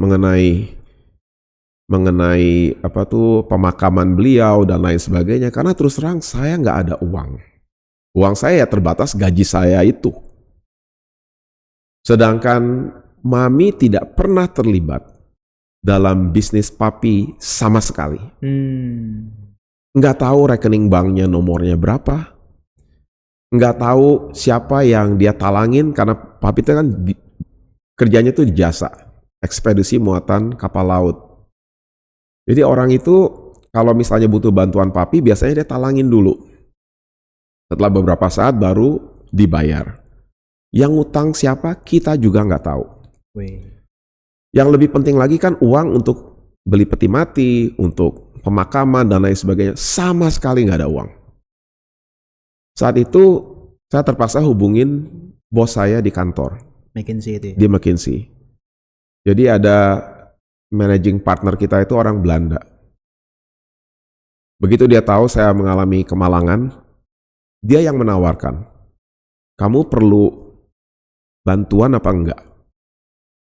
mengenai apa tuh pemakaman beliau dan lain sebagainya. Karena terus terang saya nggak ada uang. Uang saya ya terbatas gaji saya itu. Sedangkan Mami tidak pernah terlibat dalam bisnis papi sama sekali. Nggak tahu rekening banknya nomornya berapa. Nggak tahu siapa yang dia talangin karena papi itu kan kerjanya tuh di jasa. Ekspedisi muatan kapal laut. Jadi orang itu kalau misalnya butuh bantuan papi biasanya dia talangin dulu. Setelah beberapa saat baru dibayar. Yang ngutang siapa kita juga nggak tahu. Yang lebih penting lagi kan uang untuk beli peti mati, untuk pemakaman dan lain sebagainya. Sama sekali nggak ada uang. Saat itu saya terpaksa hubungin bos saya di kantor. McKinsey itu ya? Di McKinsey. Jadi ada managing partner kita itu orang Belanda. Begitu dia tahu saya mengalami kemalangan, dia yang menawarkan, kamu perlu bantuan apa enggak?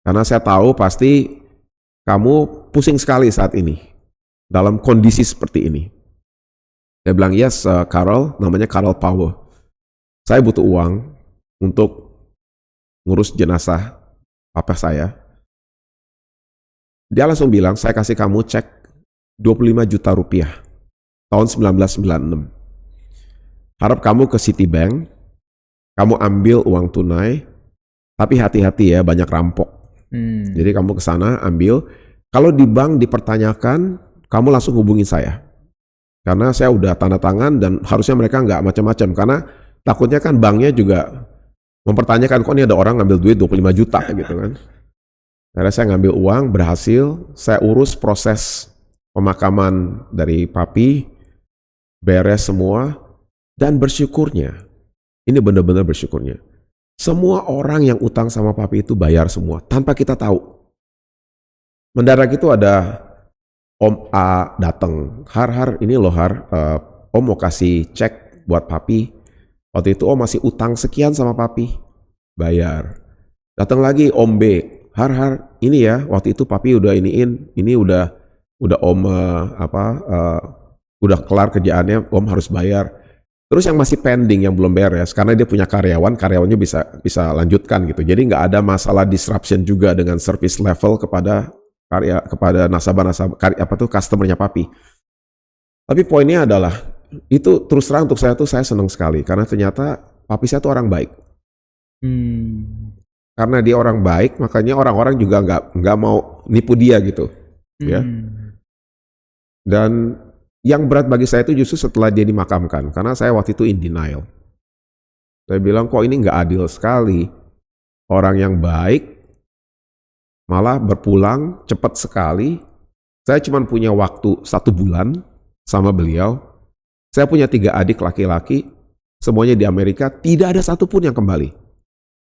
Karena saya tahu pasti kamu pusing sekali saat ini dalam kondisi seperti ini. Dia bilang, yes Carol, namanya Carol Power. Saya butuh uang untuk ngurus jenazah papa saya. Dia langsung bilang, saya kasih kamu cek 25 juta rupiah tahun 1996. Harap kamu ke Citibank, kamu ambil uang tunai, tapi hati-hati ya, banyak rampok. Jadi kamu ke sana ambil. Kalau di bank dipertanyakan, kamu langsung hubungin saya. Karena saya udah tanda tangan dan harusnya mereka nggak macam-macam. Karena takutnya kan banknya juga mempertanyakan, kok ini ada orang ngambil duit 25 juta gitu kan. Akhirnya saya ngambil uang, berhasil, saya urus proses pemakaman dari papi, beres semua, dan bersyukurnya, ini benar-benar bersyukurnya, semua orang yang utang sama papi itu bayar semua, tanpa kita tahu. Mendadak itu ada Om A datang, Har, ini loh Har, Om mau kasih cek buat papi, waktu itu Om masih utang sekian sama papi, bayar. Datang lagi Om B, Har, ini ya, waktu itu papi udah ini udah Om udah kelar kerjaannya, Om harus bayar. Terus yang masih pending, yang belum beres, karena dia punya karyawannya bisa lanjutkan gitu. Jadi nggak ada masalah disruption juga dengan service level kepada customernya papi. Tapi poinnya adalah, itu terus terang untuk saya tuh saya senang sekali, karena ternyata papi saya tuh orang baik. Karena dia orang baik, makanya orang-orang juga nggak mau nipu dia gitu, ya. Dan yang berat bagi saya itu justru setelah dia dimakamkan, karena saya waktu itu in denial. Saya bilang, kok ini nggak adil sekali, orang yang baik malah berpulang cepat sekali. Saya cuma punya waktu 1 bulan sama beliau. Saya punya 3 adik laki-laki, semuanya di Amerika, tidak ada satupun yang kembali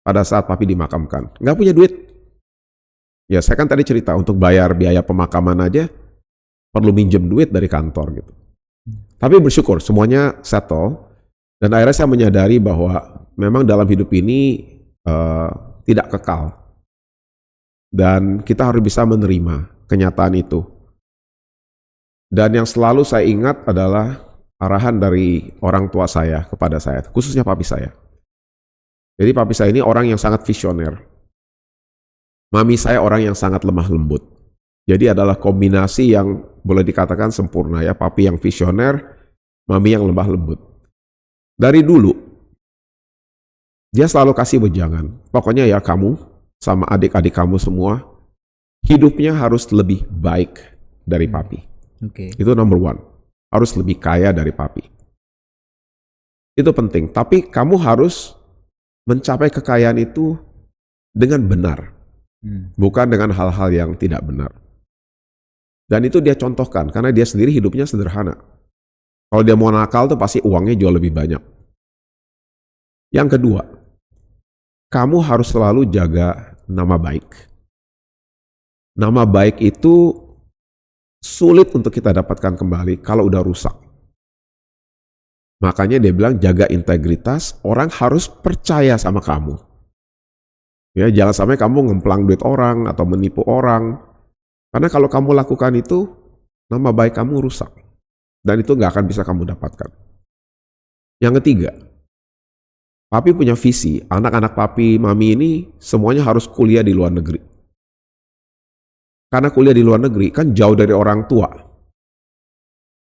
pada saat papi dimakamkan. Nggak punya duit. Ya saya kan tadi cerita, untuk bayar biaya pemakaman aja perlu minjem duit dari kantor gitu. Tapi bersyukur semuanya settle, dan akhirnya saya menyadari bahwa memang dalam hidup ini tidak kekal. Dan kita harus bisa menerima kenyataan itu. Dan yang selalu saya ingat adalah arahan dari orang tua saya kepada saya, khususnya papi saya. Jadi papi saya ini orang yang sangat visioner. Mami saya orang yang sangat lemah lembut. Jadi adalah kombinasi yang boleh dikatakan sempurna ya, papi yang visioner, mami yang lemah lembut. Dari dulu, dia selalu kasih wejangan. Pokoknya ya kamu sama adik-adik kamu semua, hidupnya harus lebih baik dari papi. Itu number 1. Harus lebih kaya dari papi. Itu penting. Tapi kamu harus mencapai kekayaan itu dengan benar. Bukan dengan hal-hal yang tidak benar. Dan itu dia contohkan, karena dia sendiri hidupnya sederhana. Kalau dia mau nakal tuh pasti uangnya jauh lebih banyak. Yang kedua, kamu harus selalu jaga nama baik. Nama baik itu sulit untuk kita dapatkan kembali kalau udah rusak. Makanya dia bilang jaga integritas, orang harus percaya sama kamu. Ya, jangan sampai kamu ngemplang duit orang atau menipu orang. Karena kalau kamu lakukan itu, nama baik kamu rusak. Dan itu nggak akan bisa kamu dapatkan. Yang ketiga, papi punya visi, anak-anak papi, mami ini semuanya harus kuliah di luar negeri. Karena kuliah di luar negeri kan jauh dari orang tua.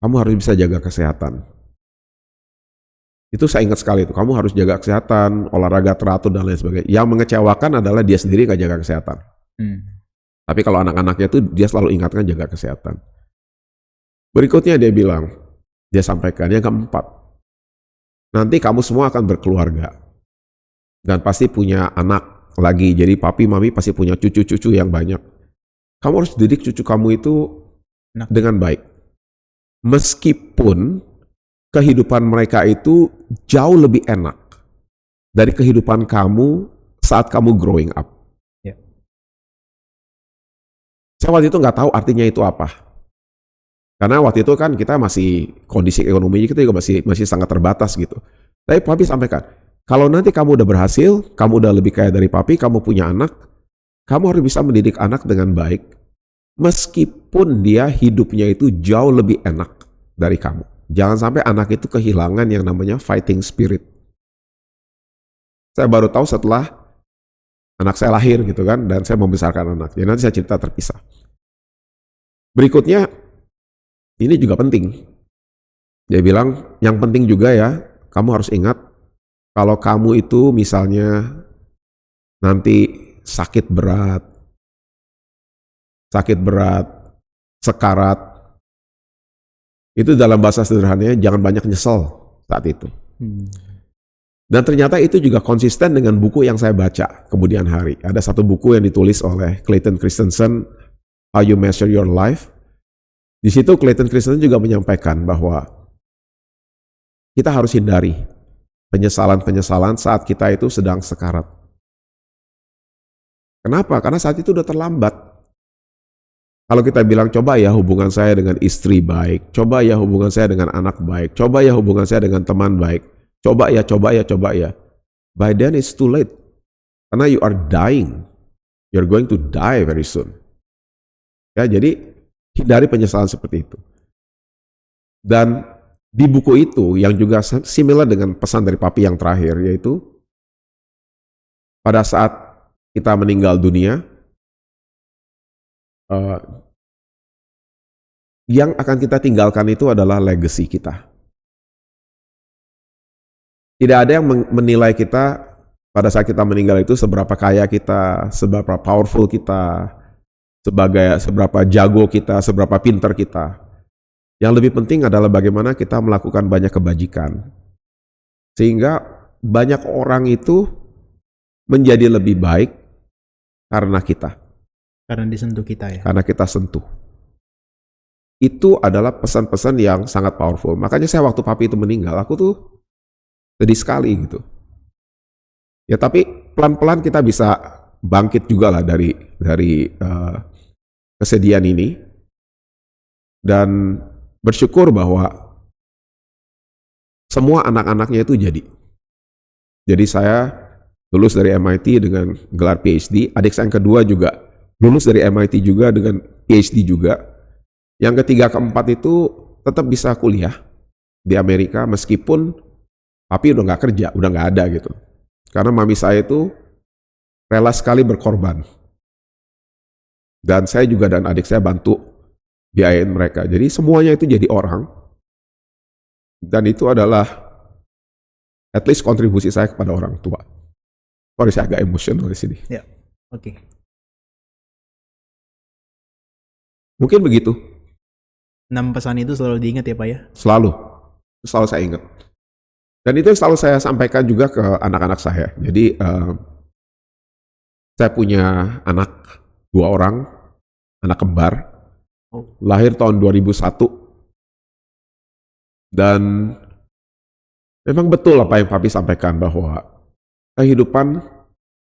Kamu harus bisa jaga kesehatan. Itu saya ingat sekali itu, kamu harus jaga kesehatan, olahraga teratur dan lain sebagainya. Yang mengecewakan adalah dia sendiri nggak jaga kesehatan. Tapi kalau anak-anaknya itu dia selalu ingatkan jaga kesehatan. Berikutnya dia bilang, dia sampaikan yang keempat, nanti kamu semua akan berkeluarga dan pasti punya anak lagi. Jadi papi mami pasti punya cucu-cucu yang banyak. Kamu harus didik cucu kamu itu dengan baik. Meskipun kehidupan mereka itu jauh lebih enak dari kehidupan kamu saat kamu growing up. Saya waktu itu nggak tahu artinya itu apa. Karena waktu itu kan kita masih, kondisi ekonomi kita juga masih sangat terbatas gitu. Tapi papi sampaikan, kalau nanti kamu udah berhasil, kamu udah lebih kaya dari papi, kamu punya anak, kamu harus bisa mendidik anak dengan baik. Meskipun dia hidupnya itu jauh lebih enak dari kamu. Jangan sampai anak itu kehilangan yang namanya fighting spirit. Saya baru tahu setelah anak saya lahir gitu kan, dan saya membesarkan anak. Jadi nanti saya cerita terpisah. Berikutnya, ini juga penting. Dia bilang, yang penting juga ya, kamu harus ingat, kalau kamu itu misalnya nanti sakit berat, sekarat, Itu dalam bahasa sederhananya jangan banyak nyesel saat itu. Dan ternyata itu juga konsisten dengan buku yang saya baca kemudian hari. Ada satu buku yang ditulis oleh Clayton Christensen, How You Measure Your Life. Di situ Clayton Christensen juga menyampaikan bahwa kita harus hindari penyesalan-penyesalan saat kita itu sedang sekarat. Kenapa? Karena saat itu udah terlambat. Kalau kita bilang, coba ya hubungan saya dengan istri baik, coba ya hubungan saya dengan anak baik, coba ya hubungan saya dengan teman baik, coba ya. By then it's too late. Karena you are dying. You're going to die very soon. Ya, jadi hindari penyesalan seperti itu. Dan di buku itu yang juga similar dengan pesan dari Papi yang terakhir, yaitu pada saat kita meninggal dunia, yang akan kita tinggalkan itu adalah legacy kita. Tidak ada yang menilai kita pada saat kita meninggal itu seberapa kaya kita, seberapa powerful kita, seberapa jago kita, seberapa pintar kita. Yang lebih penting adalah bagaimana kita melakukan banyak kebajikan. Sehingga banyak orang itu menjadi lebih baik karena kita. Karena disentuh kita ya. Karena kita sentuh. Itu adalah pesan-pesan yang sangat powerful. Makanya saya waktu Papi itu meninggal, aku tuh sedih sekali gitu. Ya tapi pelan-pelan kita bisa bangkit juga lah dari kesedihan ini. Dan bersyukur bahwa semua anak-anaknya itu jadi. Jadi saya lulus dari MIT dengan gelar PhD. Adik saya yang kedua juga lulus dari MIT juga dengan PhD juga. Yang ketiga, keempat itu tetap bisa kuliah di Amerika meskipun Papi udah nggak kerja, udah nggak ada gitu. Karena mami saya itu rela sekali berkorban. Dan saya juga dan adik saya bantu biayain mereka. Jadi semuanya itu jadi orang. Dan itu adalah at least kontribusi saya kepada orang tua. Sorry, saya agak emosional di sini. Ya, oke. Mungkin begitu. 6 pesan itu selalu diingat ya Pak ya? Selalu saya ingat. Dan itu yang selalu saya sampaikan juga ke anak-anak saya. Jadi saya punya anak 2 orang, anak kembar. Lahir tahun 2001. Dan memang betul apa yang Papi sampaikan bahwa kehidupan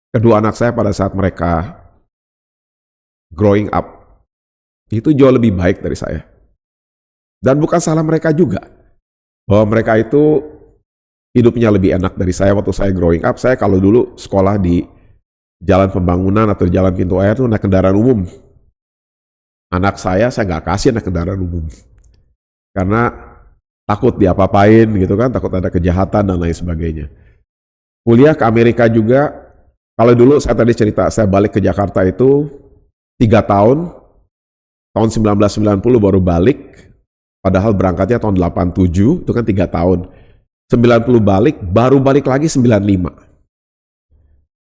kedua anak saya pada saat mereka growing up itu jauh lebih baik dari saya. Dan bukan salah mereka juga. Bahwa mereka itu hidupnya lebih enak dari saya waktu saya growing up. Saya kalau dulu sekolah di jalan pembangunan atau jalan pintu air itu naik kendaraan umum. Anak saya nggak kasih naik kendaraan umum. Karena takut diapa-apain gitu kan, takut ada kejahatan dan lain sebagainya. Kuliah ke Amerika juga, kalau dulu saya tadi cerita, saya balik ke Jakarta itu 3 tahun, tahun 1990 baru balik, padahal berangkatnya tahun 87, itu kan 3 tahun. 90 balik, baru balik lagi 95.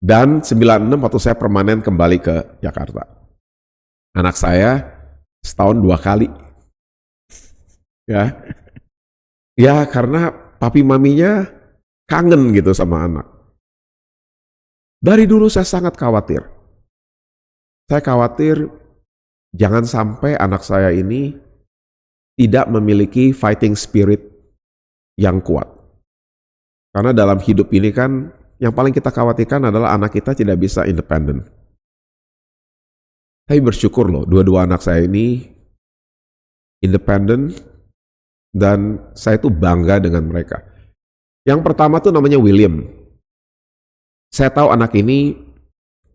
Dan 96 waktu saya permanen kembali ke Jakarta. Anak saya setahun 2 kali. Ya karena papi maminya kangen gitu sama anak. Dari dulu saya sangat khawatir. Saya khawatir jangan sampai anak saya ini tidak memiliki fighting spirit yang kuat. Karena dalam hidup ini kan yang paling kita khawatirkan adalah anak kita tidak bisa independen. Saya bersyukur loh, 2 anak saya ini independen dan saya tuh bangga dengan mereka. Yang pertama tuh namanya William. Saya tahu anak ini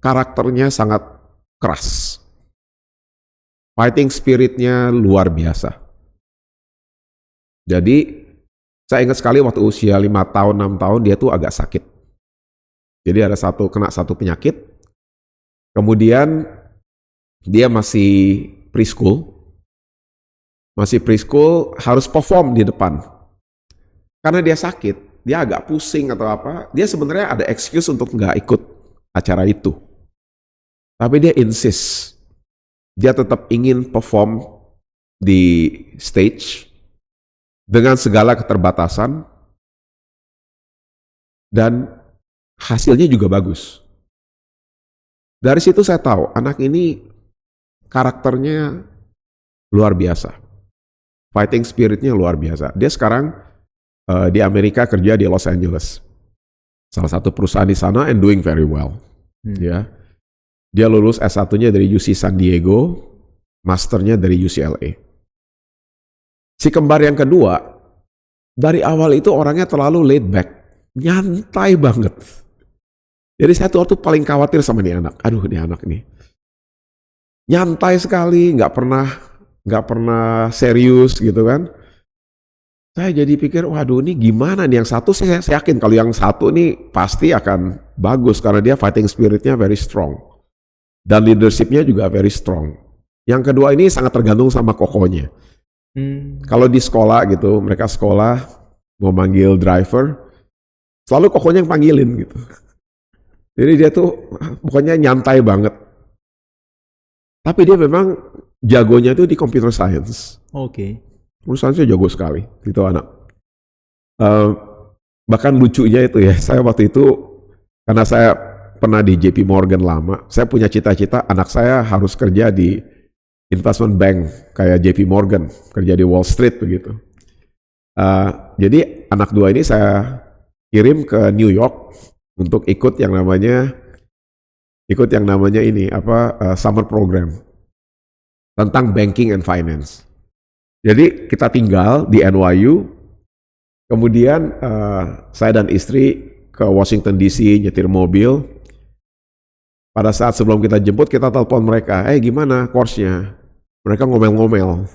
karakternya sangat keras. Fighting spiritnya luar biasa. Jadi saya ingat sekali waktu usia 5 tahun, 6 tahun dia tuh agak sakit. Jadi kena satu penyakit. Kemudian dia masih preschool. Harus perform di depan. Karena dia sakit, dia agak pusing atau apa, dia sebenarnya ada excuse untuk nggak ikut acara itu. Tapi dia insist. Dia tetap ingin perform di stage dengan segala keterbatasan, dan hasilnya juga bagus. Dari situ saya tahu anak ini karakternya luar biasa. Fighting spiritnya luar biasa. Dia sekarang di Amerika kerja di Los Angeles. Salah satu perusahaan di sana and doing very well. Ya. Dia lulus S1-nya dari UC San Diego, masternya dari UCLA. Si kembar yang kedua, dari awal itu orangnya terlalu laid back, nyantai banget. Jadi saya tuh paling khawatir sama nih anak. Aduh, nih anak nih nyantai sekali, nggak pernah serius gitu kan. Saya jadi pikir, waduh ini gimana nih, yang satu saya yakin kalau yang satu nih pasti akan bagus karena dia fighting spiritnya very strong dan leadershipnya juga very strong. Yang kedua ini sangat tergantung sama kokonya. Kalau di sekolah gitu, mereka sekolah mau manggil driver, selalu kokonya yang panggilin gitu. Jadi dia tuh pokoknya nyantai banget. Tapi dia memang jagonya itu di computer science. Oke. Urusannya jago sekali, itu anak. Bahkan lucunya itu ya, saya waktu itu, karena saya pernah di JP Morgan lama, saya punya cita-cita anak saya harus kerja di investment bank, kayak JP Morgan, kerja di Wall Street begitu. Jadi anak dua ini saya kirim ke New York untuk ikut yang namanya ini summer program tentang banking and finance. Jadi kita tinggal di NYU, kemudian saya dan istri ke Washington DC nyetir mobil. Pada saat sebelum kita jemput, kita telepon mereka, gimana course-nya? Mereka ngomel-ngomel.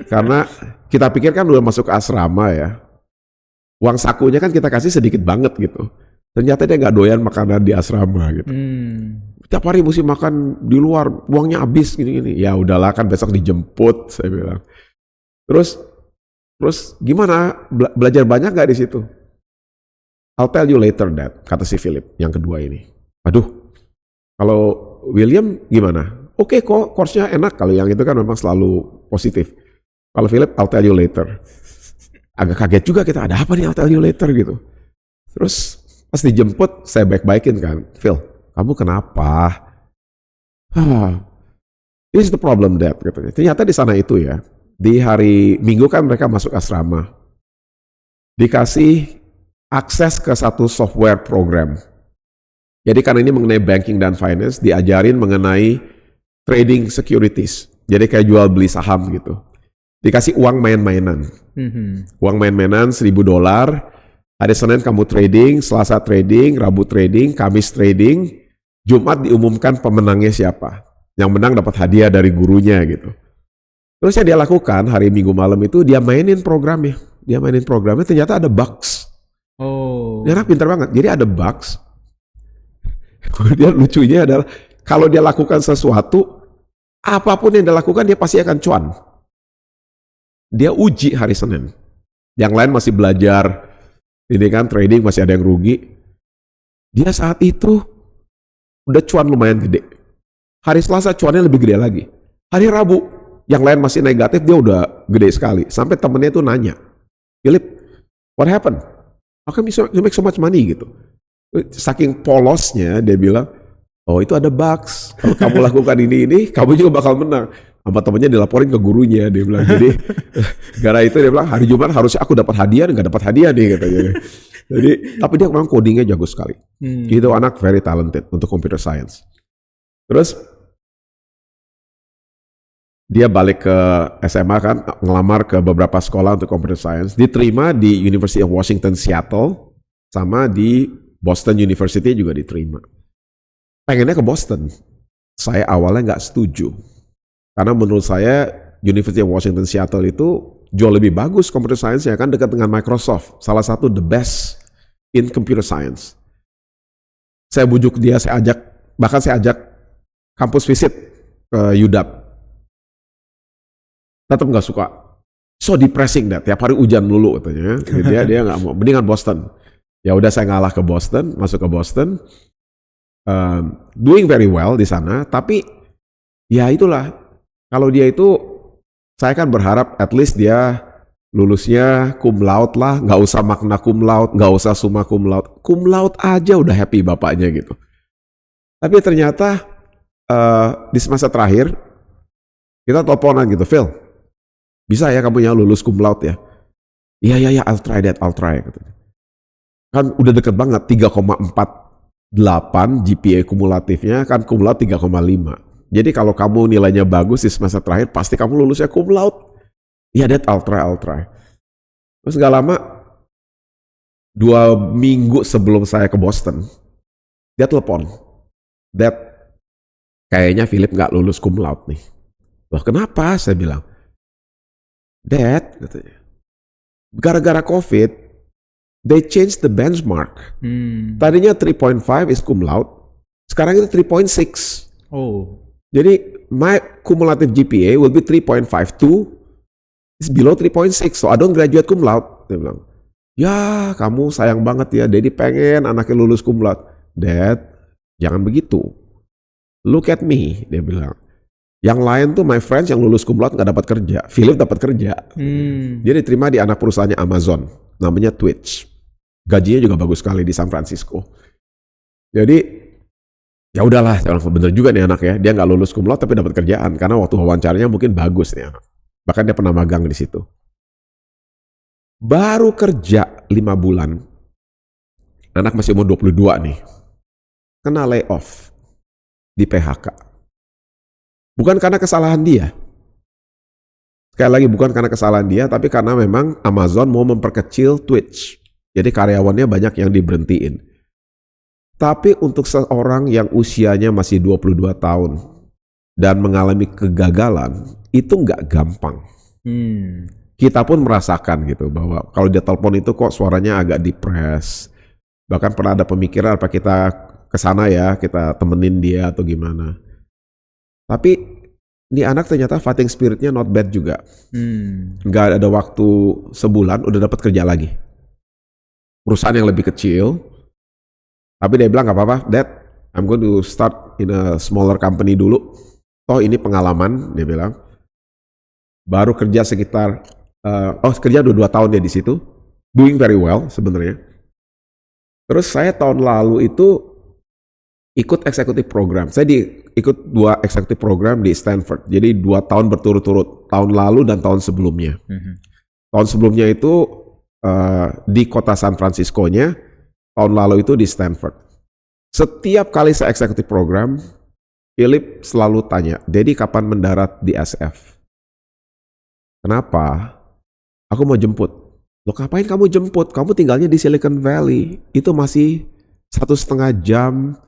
Karena kita pikir kan udah masuk ke asrama ya, uang sakunya kan kita kasih sedikit banget gitu. Ternyata dia nggak doyan makanan di asrama gitu. Tiap hari mesti makan di luar, uangnya habis gini-gini. Ya udahlah kan besok dijemput, saya bilang. Terus gimana? Belajar banyak nggak di situ? I'll tell you later, Dad, kata si Philip yang kedua ini. Aduh, kalau William gimana? Oke kok, course-nya enak. Kalau yang itu kan memang selalu positif. Kalau Philip, I'll tell you later. Agak kaget juga kita, ada apa nih I'll tell you later gitu. Terus pas dijemput, saya baik-baikin kan. Phil, kamu kenapa? This is the problem, Dad, katanya. Ternyata di sana itu ya, di hari Minggu kan mereka masuk asrama. Dikasih akses ke satu software program. Jadi karena ini mengenai banking dan finance, diajarin mengenai trading securities. Jadi kayak jual beli saham gitu. Dikasih uang main-mainan. Uang main-mainan $1,000. Hari Senin kamu trading, Selasa trading, Rabu trading, Kamis trading, Jumat diumumkan pemenangnya siapa. Yang menang dapat hadiah dari gurunya gitu. Terus yang dia lakukan hari Minggu malam itu dia mainin programnya. Ternyata ada bugs. Dia anak pintar banget. Jadi ada bugs. Kemudian lucunya adalah kalau dia lakukan sesuatu, apapun yang dia lakukan dia pasti akan cuan. Dia uji hari Senin. Yang lain masih belajar, ini kan trading masih ada yang rugi. Dia saat itu udah cuan lumayan gede. Hari Selasa cuannya lebih gede lagi. Hari Rabu yang lain masih negatif, dia udah gede sekali. Sampai temennya itu nanya, Philip, what happened? How come you make so much money gitu? Saking polosnya dia bilang, oh itu ada bugs. Kalau kamu lakukan ini, kamu juga bakal menang. Sama temennya dilaporin ke gurunya, dia bilang. Jadi gara itu dia bilang hari Jumat harusnya aku dapat hadiah, nggak dapat hadiah nih katanya. Jadi tapi dia memang codingnya jago sekali. Itu anak very talented untuk computer science. Terus dia balik ke SMA kan, ngelamar ke beberapa sekolah untuk computer science, diterima di University of Washington Seattle, sama di Boston University juga diterima. Pengennya ke Boston. Saya awalnya nggak setuju. Karena menurut saya University of Washington Seattle itu jauh lebih bagus computer science-nya kan, dekat dengan Microsoft. Salah satu the best in computer science. Saya bujuk dia, saya ajak kampus visit ke UW. Tetap nggak suka. So depressing that, tiap hari hujan dulu katanya. Dia nggak mau, mendingan Boston. Ya udah saya ngalah ke Boston, masuk ke Boston. Doing very well di sana, tapi ya itulah. Kalau dia itu, saya kan berharap at least dia lulusnya cum laude lah, nggak usah magna cum laude, nggak usah summa cum laude aja udah happy bapaknya gitu. Tapi ternyata di semester terakhir kita teleponan gitu, Phil, bisa ya kamu yang lulus cum laude ya? Iya, I'll try that, gitu. Kan udah deket banget, 3,48 GPA kumulatifnya, kan cum laude 3,5. Jadi kalau kamu nilainya bagus di semester terakhir, pasti kamu lulusnya cum laude. Iya, that I'll try. Terus gak lama, 2 minggu sebelum saya ke Boston, dia telepon, Dad, kayaknya Philip gak lulus cum laude nih. Loh kenapa? Saya bilang, Dad, katanya, gara-gara COVID, they changed the benchmark. Tadinya 3.5 is cum laude, sekarang itu 3.6. Oh. Jadi my cumulative GPA will be 3.52 is below 3.6, so I don't graduate cum laude. Dia bilang, ya kamu sayang banget ya, Daddy pengen anaknya lulus cum laude. Dad, jangan begitu. Look at me, dia bilang. Yang lain tuh my friends yang lulus cum laude gak dapat kerja. Philip dapat kerja. Dia diterima di anak perusahaannya Amazon, namanya Twitch. Gajinya juga bagus sekali di San Francisco. Jadi ya udahlah, bener juga nih anak ya. Dia nggak lulus cum laude tapi dapat kerjaan karena waktu wawancaranya mungkin bagus nih anak. Bahkan dia pernah magang di situ. Baru kerja 5 bulan, anak masih umur 22 nih, kena layoff di PHK. Bukan karena kesalahan dia. Sekali lagi bukan karena kesalahan dia, tapi karena memang Amazon mau memperkecil Twitch. Jadi karyawannya banyak yang diberhentiin. Tapi untuk seorang yang usianya masih 22 tahun dan mengalami kegagalan, itu nggak gampang. Kita pun merasakan gitu bahwa kalau dia telepon itu kok suaranya agak depres. Bahkan pernah ada pemikiran apa kita kesana ya, kita temenin dia atau gimana. Tapi ini anak ternyata fighting spiritnya not bad juga. Nggak ada waktu sebulan udah dapat kerja lagi. Perusahaan yang lebih kecil. Tapi dia bilang gak apa-apa, Dad, I'm going to start in a smaller company dulu. Toh ini pengalaman, dia bilang. Baru kerja sekitar, kerja 2 tahun dia di situ. Doing very well sebenarnya. Terus saya tahun lalu itu ikut executive program. Saya ikut 2 executive program di Stanford. Jadi 2 tahun berturut-turut. Tahun lalu dan tahun sebelumnya. Tahun sebelumnya itu di kota San Francisco-nya. Tahun lalu itu di Stanford. Setiap kali saya executive program, Philip selalu tanya, Daddy kapan mendarat di SF? Kenapa? Aku mau jemput. Loh ngapain kamu jemput? Kamu tinggalnya di Silicon Valley. Itu masih 1,5 jam,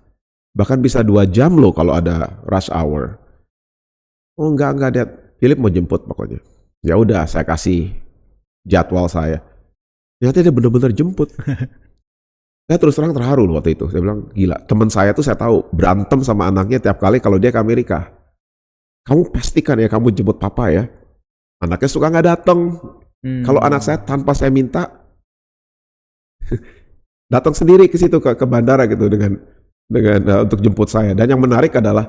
bahkan bisa 2 jam loh kalau ada rush hour. Oh enggak Dad. Philip mau jemput pokoknya. Ya udah, saya kasih jadwal saya. Ternyata dia benar-benar jemput. Saya terus terang terharu loh waktu itu. Saya bilang, gila, teman saya tuh saya tahu berantem sama anaknya tiap kali kalau dia ke Amerika. Kamu pastikan ya kamu jemput papa ya. Anaknya suka nggak datang. Kalau anak saya tanpa saya minta, datang sendiri ke situ ke bandara gitu dengan untuk jemput saya. Dan yang menarik adalah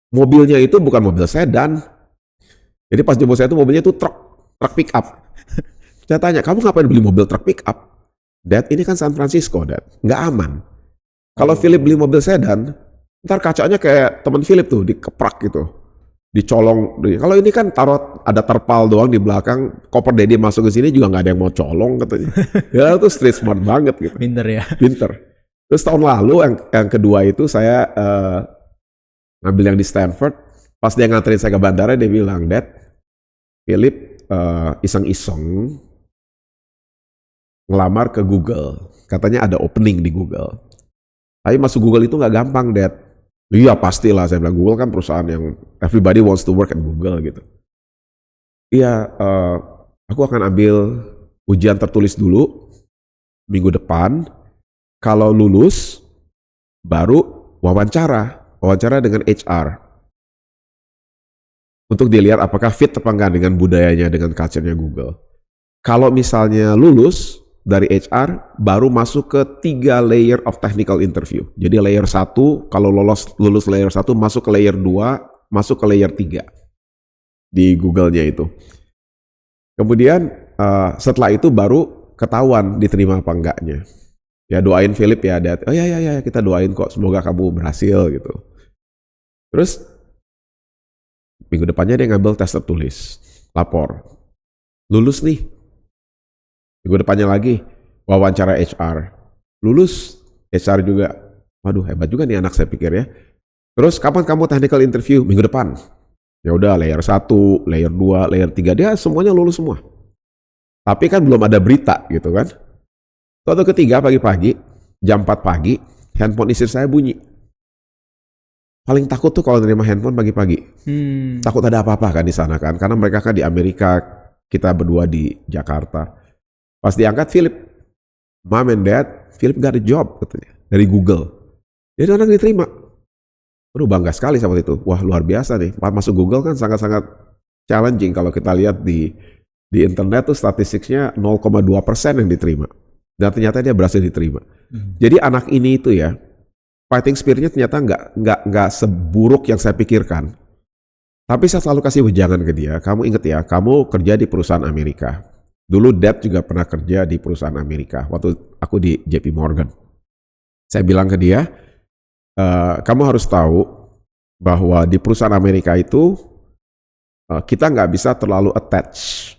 mobilnya itu bukan mobil sedan. Jadi pas jemput saya itu mobilnya itu truk pick up. Saya tanya, kamu ngapain beli mobil truk pick up? Dad, ini kan San Francisco, Dad. Nggak aman. Kalau Philip beli mobil sedan, ntar kacanya kayak teman Philip tuh, dikeprak gitu. Dicolong. Kalau ini kan ada terpal doang di belakang, koper Daddy masuk ke sini juga nggak ada yang mau colong katanya. Ya itu street smart banget gitu. Pinter ya. Pinter. Terus tahun lalu yang kedua itu saya ngambil yang di Stanford. Pas dia nganterin saya ke bandara, dia bilang, Dad, Philip iseng-iseng ngelamar ke Google. Katanya ada opening di Google. Tapi masuk Google itu nggak gampang, Dad. Iya pastilah, saya bilang. Google kan perusahaan yang everybody wants to work at Google gitu. Iya, aku akan ambil ujian tertulis dulu minggu depan. Kalau lulus, baru wawancara dengan HR. Untuk dilihat apakah fit apa enggak dengan budayanya, dengan culture-nya Google. Kalau misalnya lulus dari HR, baru masuk ke 3 layer of technical interview. Jadi layer 1, kalau lulus layer 1, masuk ke layer 2, masuk ke layer 3 di Google-nya itu. Kemudian setelah itu baru ketahuan diterima apa enggaknya. Ya doain Philip ya, oh ya kita doain kok, semoga kamu berhasil gitu. Terus minggu depannya dia ngambil tes tertulis, lapor, lulus nih. Minggu depannya lagi wawancara HR, lulus. HR juga, waduh hebat juga nih anak, saya pikir ya. Terus kapan kamu technical interview? Minggu depan. Ya udah, layer 1, layer 2, layer 3, dia semuanya lulus semua. Tapi kan belum ada berita gitu kan. Suatu ketiga pagi-pagi, jam 4 pagi, handphone istri saya bunyi. Paling takut tuh kalau nerima handphone pagi-pagi. Takut ada apa-apa kan di sana kan, karena mereka kan di Amerika, kita berdua di Jakarta. Pas diangkat, Philip, Mom and Dad, Philip got a job katanya, dari Google. Jadi orang diterima. Aduh, bangga sekali sama itu. Wah, luar biasa nih. Masuk Google kan sangat-sangat challenging. Kalau kita lihat di internet tuh statistiknya 0,2% yang diterima. Dan ternyata dia berhasil diterima. Jadi anak ini itu ya, fighting spirit-nya ternyata nggak seburuk yang saya pikirkan. Tapi saya selalu kasih wejangan ke dia. Kamu ingat ya, kamu kerja di perusahaan Amerika. Dulu Dad juga pernah kerja di perusahaan Amerika. Waktu aku di JP Morgan. Saya bilang ke dia, kamu harus tahu bahwa di perusahaan Amerika itu kita nggak bisa terlalu attach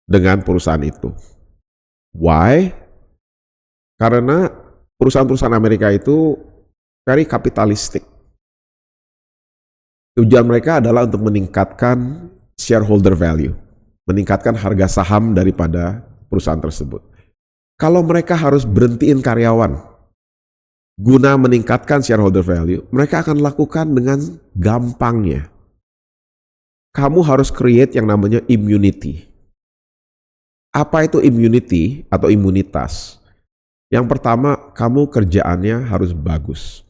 dengan perusahaan itu. Why? Karena perusahaan-perusahaan Amerika itu very kapitalistik. Tujuan mereka adalah untuk meningkatkan shareholder value, meningkatkan harga saham daripada perusahaan tersebut. Kalau mereka harus berhentiin karyawan guna meningkatkan shareholder value, mereka akan lakukan dengan gampangnya. Kamu harus create yang namanya immunity. Apa itu immunity atau imunitas? Yang pertama, kamu kerjaannya harus bagus.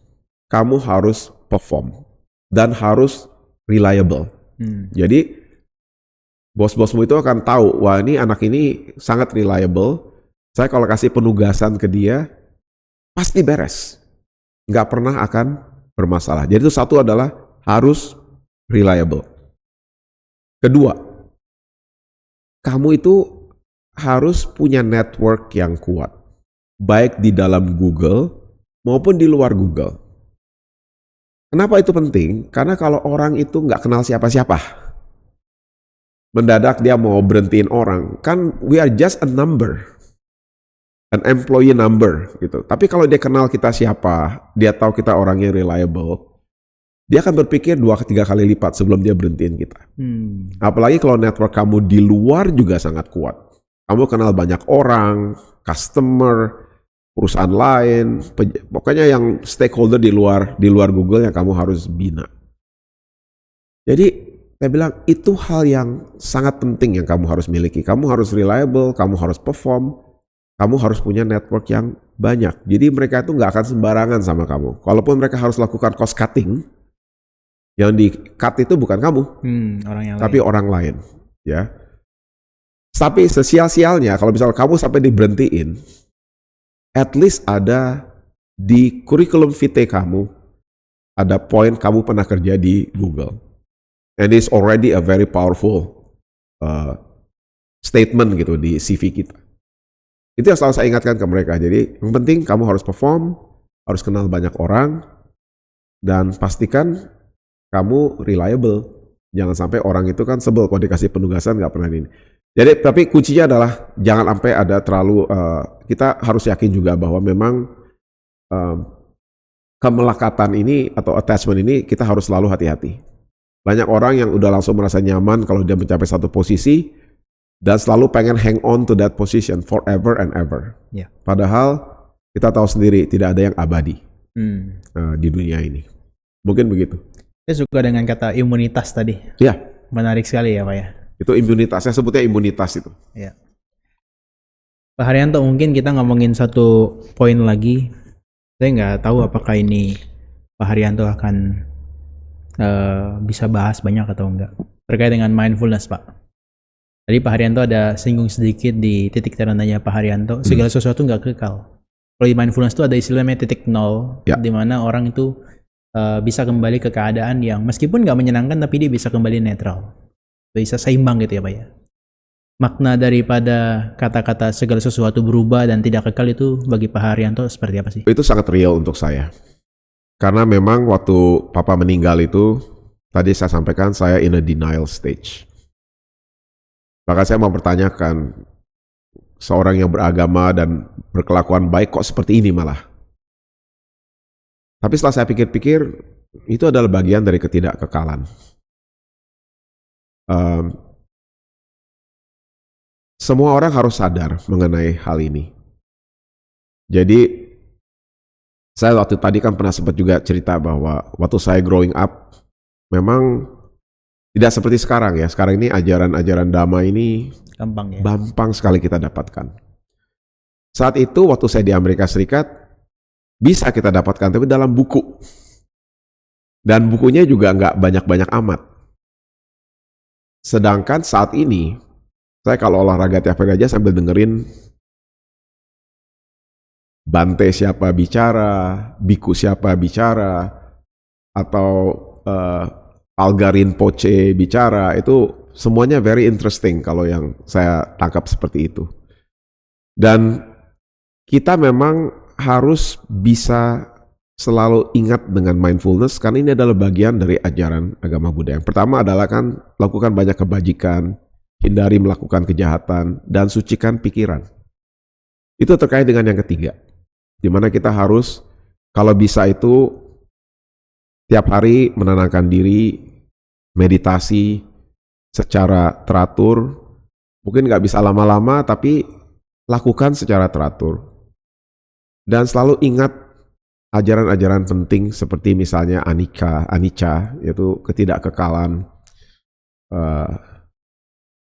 Kamu harus perform dan harus reliable. Jadi bos-bosmu itu akan tahu, wah ini anak ini sangat reliable. Saya kalau kasih penugasan ke dia, pasti beres. Nggak pernah akan bermasalah. Jadi itu satu adalah harus reliable. Kedua, kamu itu harus punya network yang kuat. Baik di dalam Google maupun di luar Google. Kenapa itu penting? Karena kalau orang itu nggak kenal siapa-siapa, mendadak dia mau berhentiin orang, kan we are just a number. An employee number gitu. Tapi kalau dia kenal kita siapa, dia tahu kita orangnya reliable, dia akan berpikir 2-3 kali lipat sebelum dia berhentiin kita. Apalagi kalau network kamu di luar juga sangat kuat. Kamu kenal banyak orang, customer, perusahaan lain, pokoknya yang stakeholder di luar Google yang kamu harus bina. Jadi saya bilang itu hal yang sangat penting yang kamu harus miliki. Kamu harus reliable, kamu harus perform. Kamu harus punya network yang banyak. Jadi mereka itu nggak akan sembarangan sama kamu. Kalaupun mereka harus lakukan cost cutting, yang di cut itu bukan kamu, tapi orang lain. Ya. Tapi sesial-sialnya, kalau misalnya kamu sampai diberhentiin, at least ada di kurikulum vitae kamu, ada poin kamu pernah kerja di Google. And it's already a very powerful statement gitu di CV kita. Itu yang selalu saya ingatkan ke mereka. Jadi yang penting kamu harus perform, harus kenal banyak orang, dan pastikan kamu reliable. Jangan sampai orang itu kan sebel kalau dikasih penugasan nggak pernah ini. Jadi tapi kuncinya adalah jangan sampai ada terlalu, kita harus yakin juga bahwa memang kemelekatan ini atau attachment ini kita harus selalu hati-hati. Banyak orang yang udah langsung merasa nyaman kalau dia mencapai satu posisi, dan selalu pengen hang on to that position forever and ever. Yeah. Padahal kita tahu sendiri tidak ada yang abadi di dunia ini. Mungkin begitu. Saya suka dengan kata imunitas tadi. Ya. Menarik sekali ya Pak ya. Itu imunitas, saya sebutnya imunitas itu. Ya. Pak Haryanto, mungkin kita ngomongin satu poin lagi. Saya nggak tahu apakah ini Pak Haryanto akan bisa bahas banyak atau enggak. Terkait dengan mindfulness Pak. Tadi Pak Haryanto ada singgung sedikit di titik terendahnya Pak Haryanto, segala sesuatu nggak kekal. Kalau di mindfulness itu ada istilahnya titik nol, di mana orang itu bisa kembali ke keadaan yang meskipun nggak menyenangkan, tapi dia bisa kembali netral. Bisa seimbang gitu ya Pak ya. makna daripada kata-kata segala sesuatu berubah dan tidak kekal itu bagi Pak Haryanto seperti apa sih? Itu sangat real untuk saya. Karena memang waktu Papa meninggal itu, tadi saya sampaikan saya in a denial stage. Maka saya mau pertanyakan, seorang yang beragama dan berkelakuan baik kok seperti ini malah. Tapi setelah saya pikir-pikir, itu adalah bagian dari ketidakkekalan. Semua orang harus sadar mengenai hal ini. Jadi, saya waktu tadi kan pernah sempat juga cerita bahwa waktu saya growing up, memang tidak seperti sekarang ya. Sekarang ini ajaran-ajaran damai ini gampang sekali kita dapatkan. Saat itu waktu saya di Amerika Serikat, bisa kita dapatkan, tapi dalam buku. Dan bukunya juga nggak banyak-banyak amat. Sedangkan saat ini, saya kalau olahraga tiap hari aja sambil dengerin Bante siapa bicara, Biku siapa bicara, atau Algarin Poche bicara, itu semuanya very interesting kalau yang saya tangkap seperti itu. Dan kita memang harus bisa selalu ingat dengan mindfulness, karena ini adalah bagian dari ajaran agama Buddha. Yang pertama adalah kan lakukan banyak kebajikan, hindari melakukan kejahatan, dan sucikan pikiran. Itu terkait dengan yang ketiga, di mana kita harus kalau bisa itu tiap hari menenangkan diri, meditasi secara teratur. Mungkin nggak bisa lama-lama, tapi lakukan secara teratur. Dan selalu ingat ajaran-ajaran penting seperti misalnya anicca, yaitu ketidakkekalan,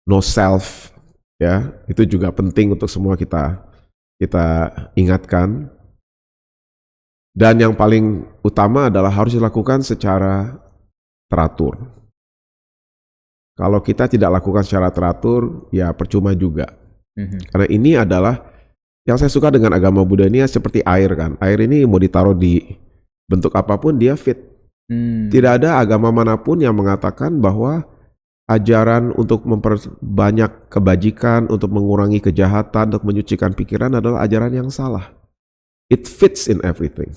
no self, ya, itu juga penting untuk semua kita ingatkan. Dan yang paling utama adalah harus dilakukan secara teratur. Kalau kita tidak lakukan secara teratur, ya percuma juga. Karena ini adalah yang saya suka dengan agama Buddha ini seperti air kan. Air ini mau ditaruh di bentuk apapun dia fit. Tidak ada agama manapun yang mengatakan bahwa ajaran untuk memperbanyak kebajikan, untuk mengurangi kejahatan, untuk menyucikan pikiran adalah ajaran yang salah. It fits in everything.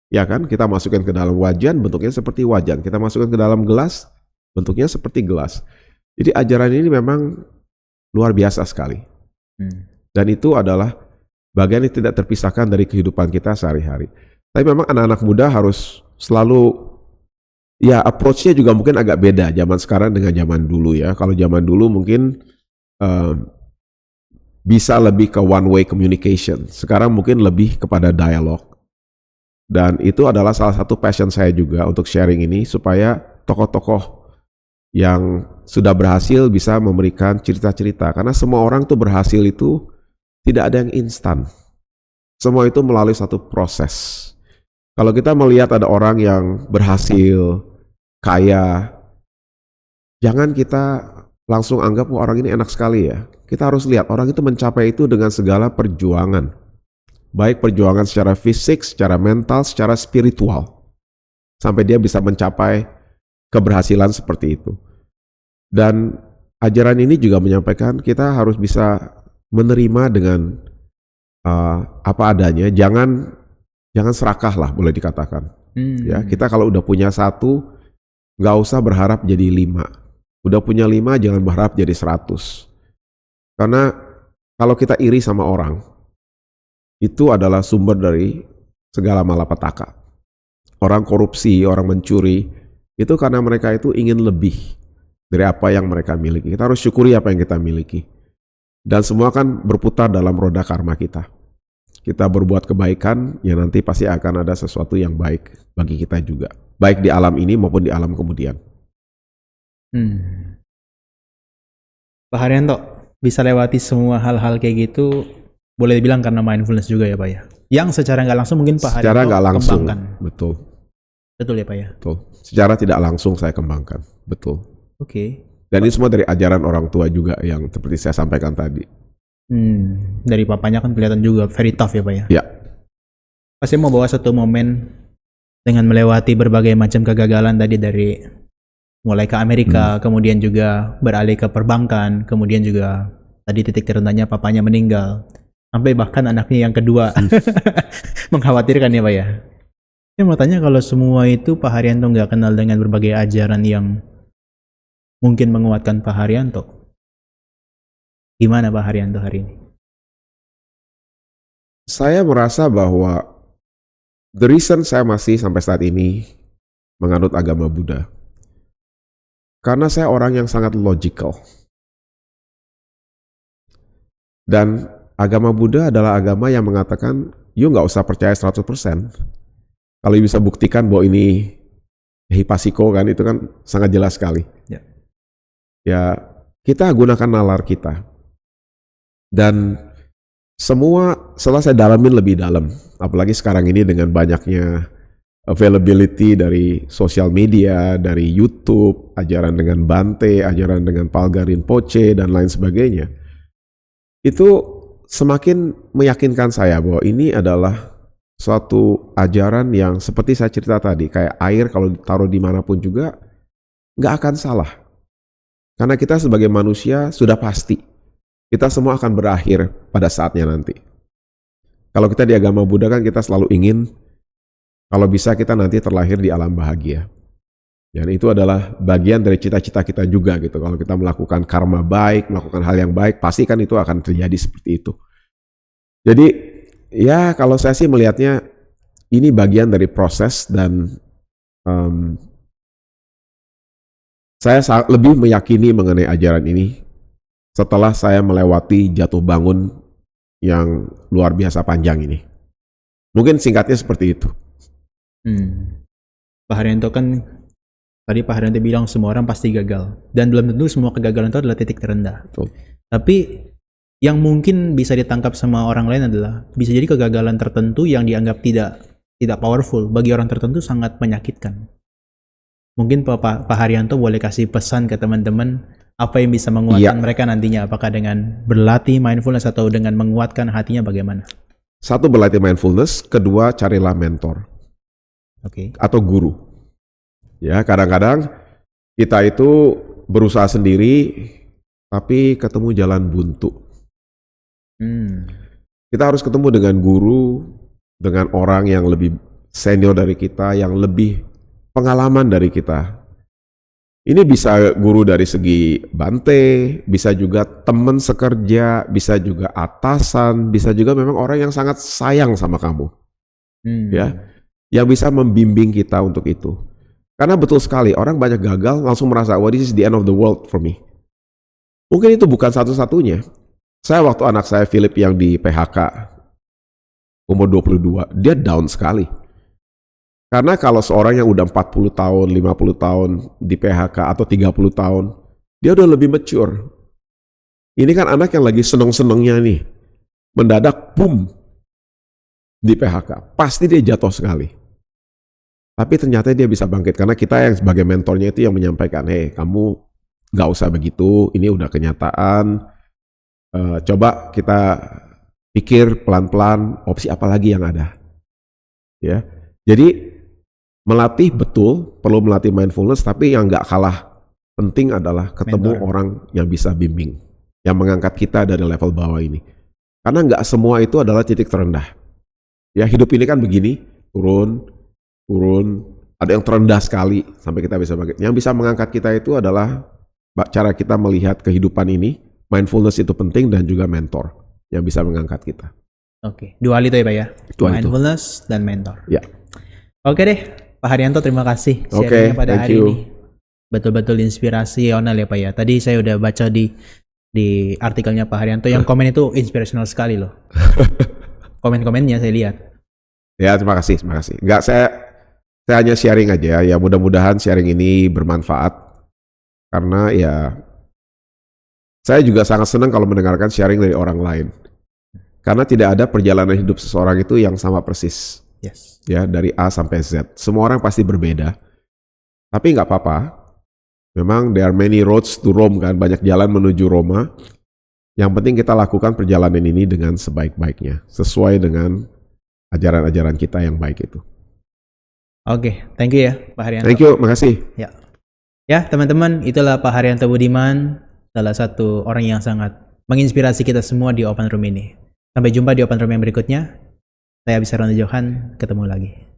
Ya kan, kita masukkan ke dalam wajan, bentuknya seperti wajan. Kita masukkan ke dalam gelas, bentuknya seperti gelas. Jadi ajaran ini memang luar biasa sekali. Dan itu adalah bagian yang tidak terpisahkan dari kehidupan kita sehari-hari. Tapi memang anak-anak muda harus selalu, ya approach-nya juga mungkin agak beda zaman sekarang dengan zaman dulu ya. Kalau zaman dulu mungkin bisa lebih ke one way communication. Sekarang mungkin lebih kepada dialog. Dan itu adalah salah satu passion saya juga untuk sharing ini, supaya tokoh-tokoh yang sudah berhasil bisa memberikan cerita-cerita. Karena semua orang tuh berhasil itu tidak ada yang instan. Semua itu melalui satu proses. Kalau kita melihat ada orang yang berhasil, kaya, jangan kita langsung anggap orang ini enak sekali ya. Kita harus lihat orang itu mencapai itu dengan segala perjuangan. Baik perjuangan secara fisik, secara mental, secara spiritual. Sampai dia bisa mencapai keberhasilan seperti itu. Dan ajaran ini juga menyampaikan kita harus bisa menerima dengan apa adanya, jangan serakah lah boleh dikatakan. Ya, kita kalau udah punya 1, nggak usah berharap jadi 5. Udah punya 5, jangan berharap jadi 100. Karena kalau kita iri sama orang, itu adalah sumber dari segala malapetaka. Orang korupsi, orang mencuri, itu karena mereka itu ingin lebih dari apa yang mereka miliki. Kita harus syukuri apa yang kita miliki. Dan semua kan berputar dalam roda karma kita. Kita berbuat kebaikan, ya nanti pasti akan ada sesuatu yang baik bagi kita juga. Baik di alam ini maupun di alam kemudian. Pak Haryanto, bisa lewati semua hal-hal kayak gitu, boleh dibilang karena mindfulness juga ya Pak ya? Yang secara nggak langsung mungkin Pak Haryanto secara nggak langsung, kembangkan. Betul. Betul ya Pak ya? Betul. Secara tidak langsung saya kembangkan, betul. Oke. Dan ini semua dari ajaran orang tua juga yang seperti saya sampaikan tadi. Dari papanya kan kelihatan juga very tough ya Pak ya? Ya. Pasti mau bawa satu momen dengan melewati berbagai macam kegagalan tadi, dari mulai ke Amerika, kemudian juga beralih ke perbankan, kemudian juga tadi titik terendahnya papanya meninggal, sampai bahkan anaknya yang kedua. Mengkhawatirkan ya Pak ya. Saya mau tanya, kalau semua itu Pak Haryanto nggak kenal dengan berbagai ajaran yang mungkin menguatkan Pak Haryanto, gimana Pak Haryanto hari ini? Saya merasa bahwa the reason saya masih sampai saat ini menganut agama Buddha, karena saya orang yang sangat logical. Dan agama Buddha adalah agama yang mengatakan, you nggak usah percaya 100%. Kalau bisa buktikan bahwa ini hipasiko kan, itu kan sangat jelas sekali. Ya, kita gunakan nalar kita. Dan semua setelah saya dalamin lebih dalam, apalagi sekarang ini dengan banyaknya availability dari sosial media, dari YouTube, ajaran dengan Bante, ajaran dengan Palga Rinpoche, dan lain sebagainya. Itu semakin meyakinkan saya bahwa ini adalah suatu ajaran yang seperti saya cerita tadi, kayak air kalau ditaruh dimanapun juga nggak akan salah. Karena kita sebagai manusia sudah pasti, kita semua akan berakhir pada saatnya nanti. Kalau kita di agama Buddha kan kita selalu ingin, kalau bisa kita nanti terlahir di alam bahagia. Dan itu adalah bagian dari cita-cita kita juga gitu. Kalau kita melakukan karma baik, melakukan hal yang baik, pasti kan itu akan terjadi seperti itu. Jadi ya kalau saya sih melihatnya ini bagian dari proses, dan saya lebih meyakini mengenai ajaran ini setelah saya melewati jatuh bangun yang luar biasa panjang ini. Mungkin singkatnya seperti itu. Pak Haryanto kan, tadi Pak Haryanto bilang semua orang pasti gagal. Dan belum tentu semua kegagalan itu adalah titik terendah. Betul. Tapi yang mungkin bisa ditangkap sama orang lain adalah, bisa jadi kegagalan tertentu yang dianggap tidak powerful, bagi orang tertentu sangat menyakitkan. Mungkin Pak Haryanto boleh kasih pesan ke teman-teman, apa yang bisa menguatkan mereka nantinya, apakah dengan berlatih mindfulness atau dengan menguatkan hatinya, bagaimana? Satu, berlatih mindfulness. Kedua, carilah mentor. Atau guru. Ya, kadang-kadang kita itu berusaha sendiri, tapi ketemu jalan buntu. Kita harus ketemu dengan guru, dengan orang yang lebih senior dari kita, yang lebih pengalaman dari kita. Ini bisa guru dari segi Bante, bisa juga teman sekerja, bisa juga atasan, bisa juga memang orang yang sangat sayang sama kamu. Ya, yang bisa membimbing kita untuk itu. Karena betul sekali, orang banyak gagal langsung merasa, wah, this is the end of the world for me. Mungkin itu bukan satu-satunya. Saya waktu anak saya Philip yang di PHK, umur 22, dia down sekali. Karena kalau seorang yang udah 40 tahun, 50 tahun di PHK atau 30 tahun, dia udah lebih mature. Ini kan anak yang lagi seneng-senengnya nih, mendadak boom di PHK, pasti dia jatuh sekali. Tapi ternyata dia bisa bangkit, karena kita yang sebagai mentornya itu yang menyampaikan, hey, kamu gak usah begitu, ini udah kenyataan, coba kita pikir pelan-pelan opsi apa lagi yang ada. Ya, jadi melatih betul, perlu melatih mindfulness, tapi yang gak kalah penting adalah ketemu orang yang bisa bimbing, yang mengangkat kita dari level bawah ini. Karena gak semua itu adalah titik terendah. Ya, hidup ini kan begini, turun, ada yang terendah sekali sampai kita bisa bangkit. Yang bisa mengangkat kita itu adalah cara kita melihat kehidupan ini. Mindfulness itu penting, dan juga mentor yang bisa mengangkat kita. Oke, dua hal itu ya Pak ya? Mindfulness dan mentor. Ya. Oke deh, Pak Haryanto, terima kasih sharingnya pada hari ini. Betul-betul inspirasional ya Pak ya. Tadi saya udah baca di artikelnya Pak Haryanto, yang komen itu inspirational sekali loh. Komen-komennya saya lihat. Ya, terima kasih. Enggak, saya hanya sharing aja ya. Mudah-mudahan sharing ini bermanfaat. Karena ya, saya juga sangat senang kalau mendengarkan sharing dari orang lain. Karena tidak ada perjalanan hidup seseorang itu yang sama persis. Yes. Ya, dari A sampai Z. Semua orang pasti berbeda. Tapi nggak apa-apa. Memang there are many roads to Rome kan. Banyak jalan menuju Roma. Yang penting kita lakukan perjalanan ini dengan sebaik-baiknya. Sesuai dengan ajaran-ajaran kita yang baik itu. Oke, thank you ya Pak Haryanto. Thank you, makasih. Ya. Ya, teman-teman, itulah Pak Haryanto Budiman, salah satu orang yang sangat menginspirasi kita semua di Open Room ini. Sampai jumpa di Open Room yang berikutnya. Saya Abisar Johan, ketemu lagi.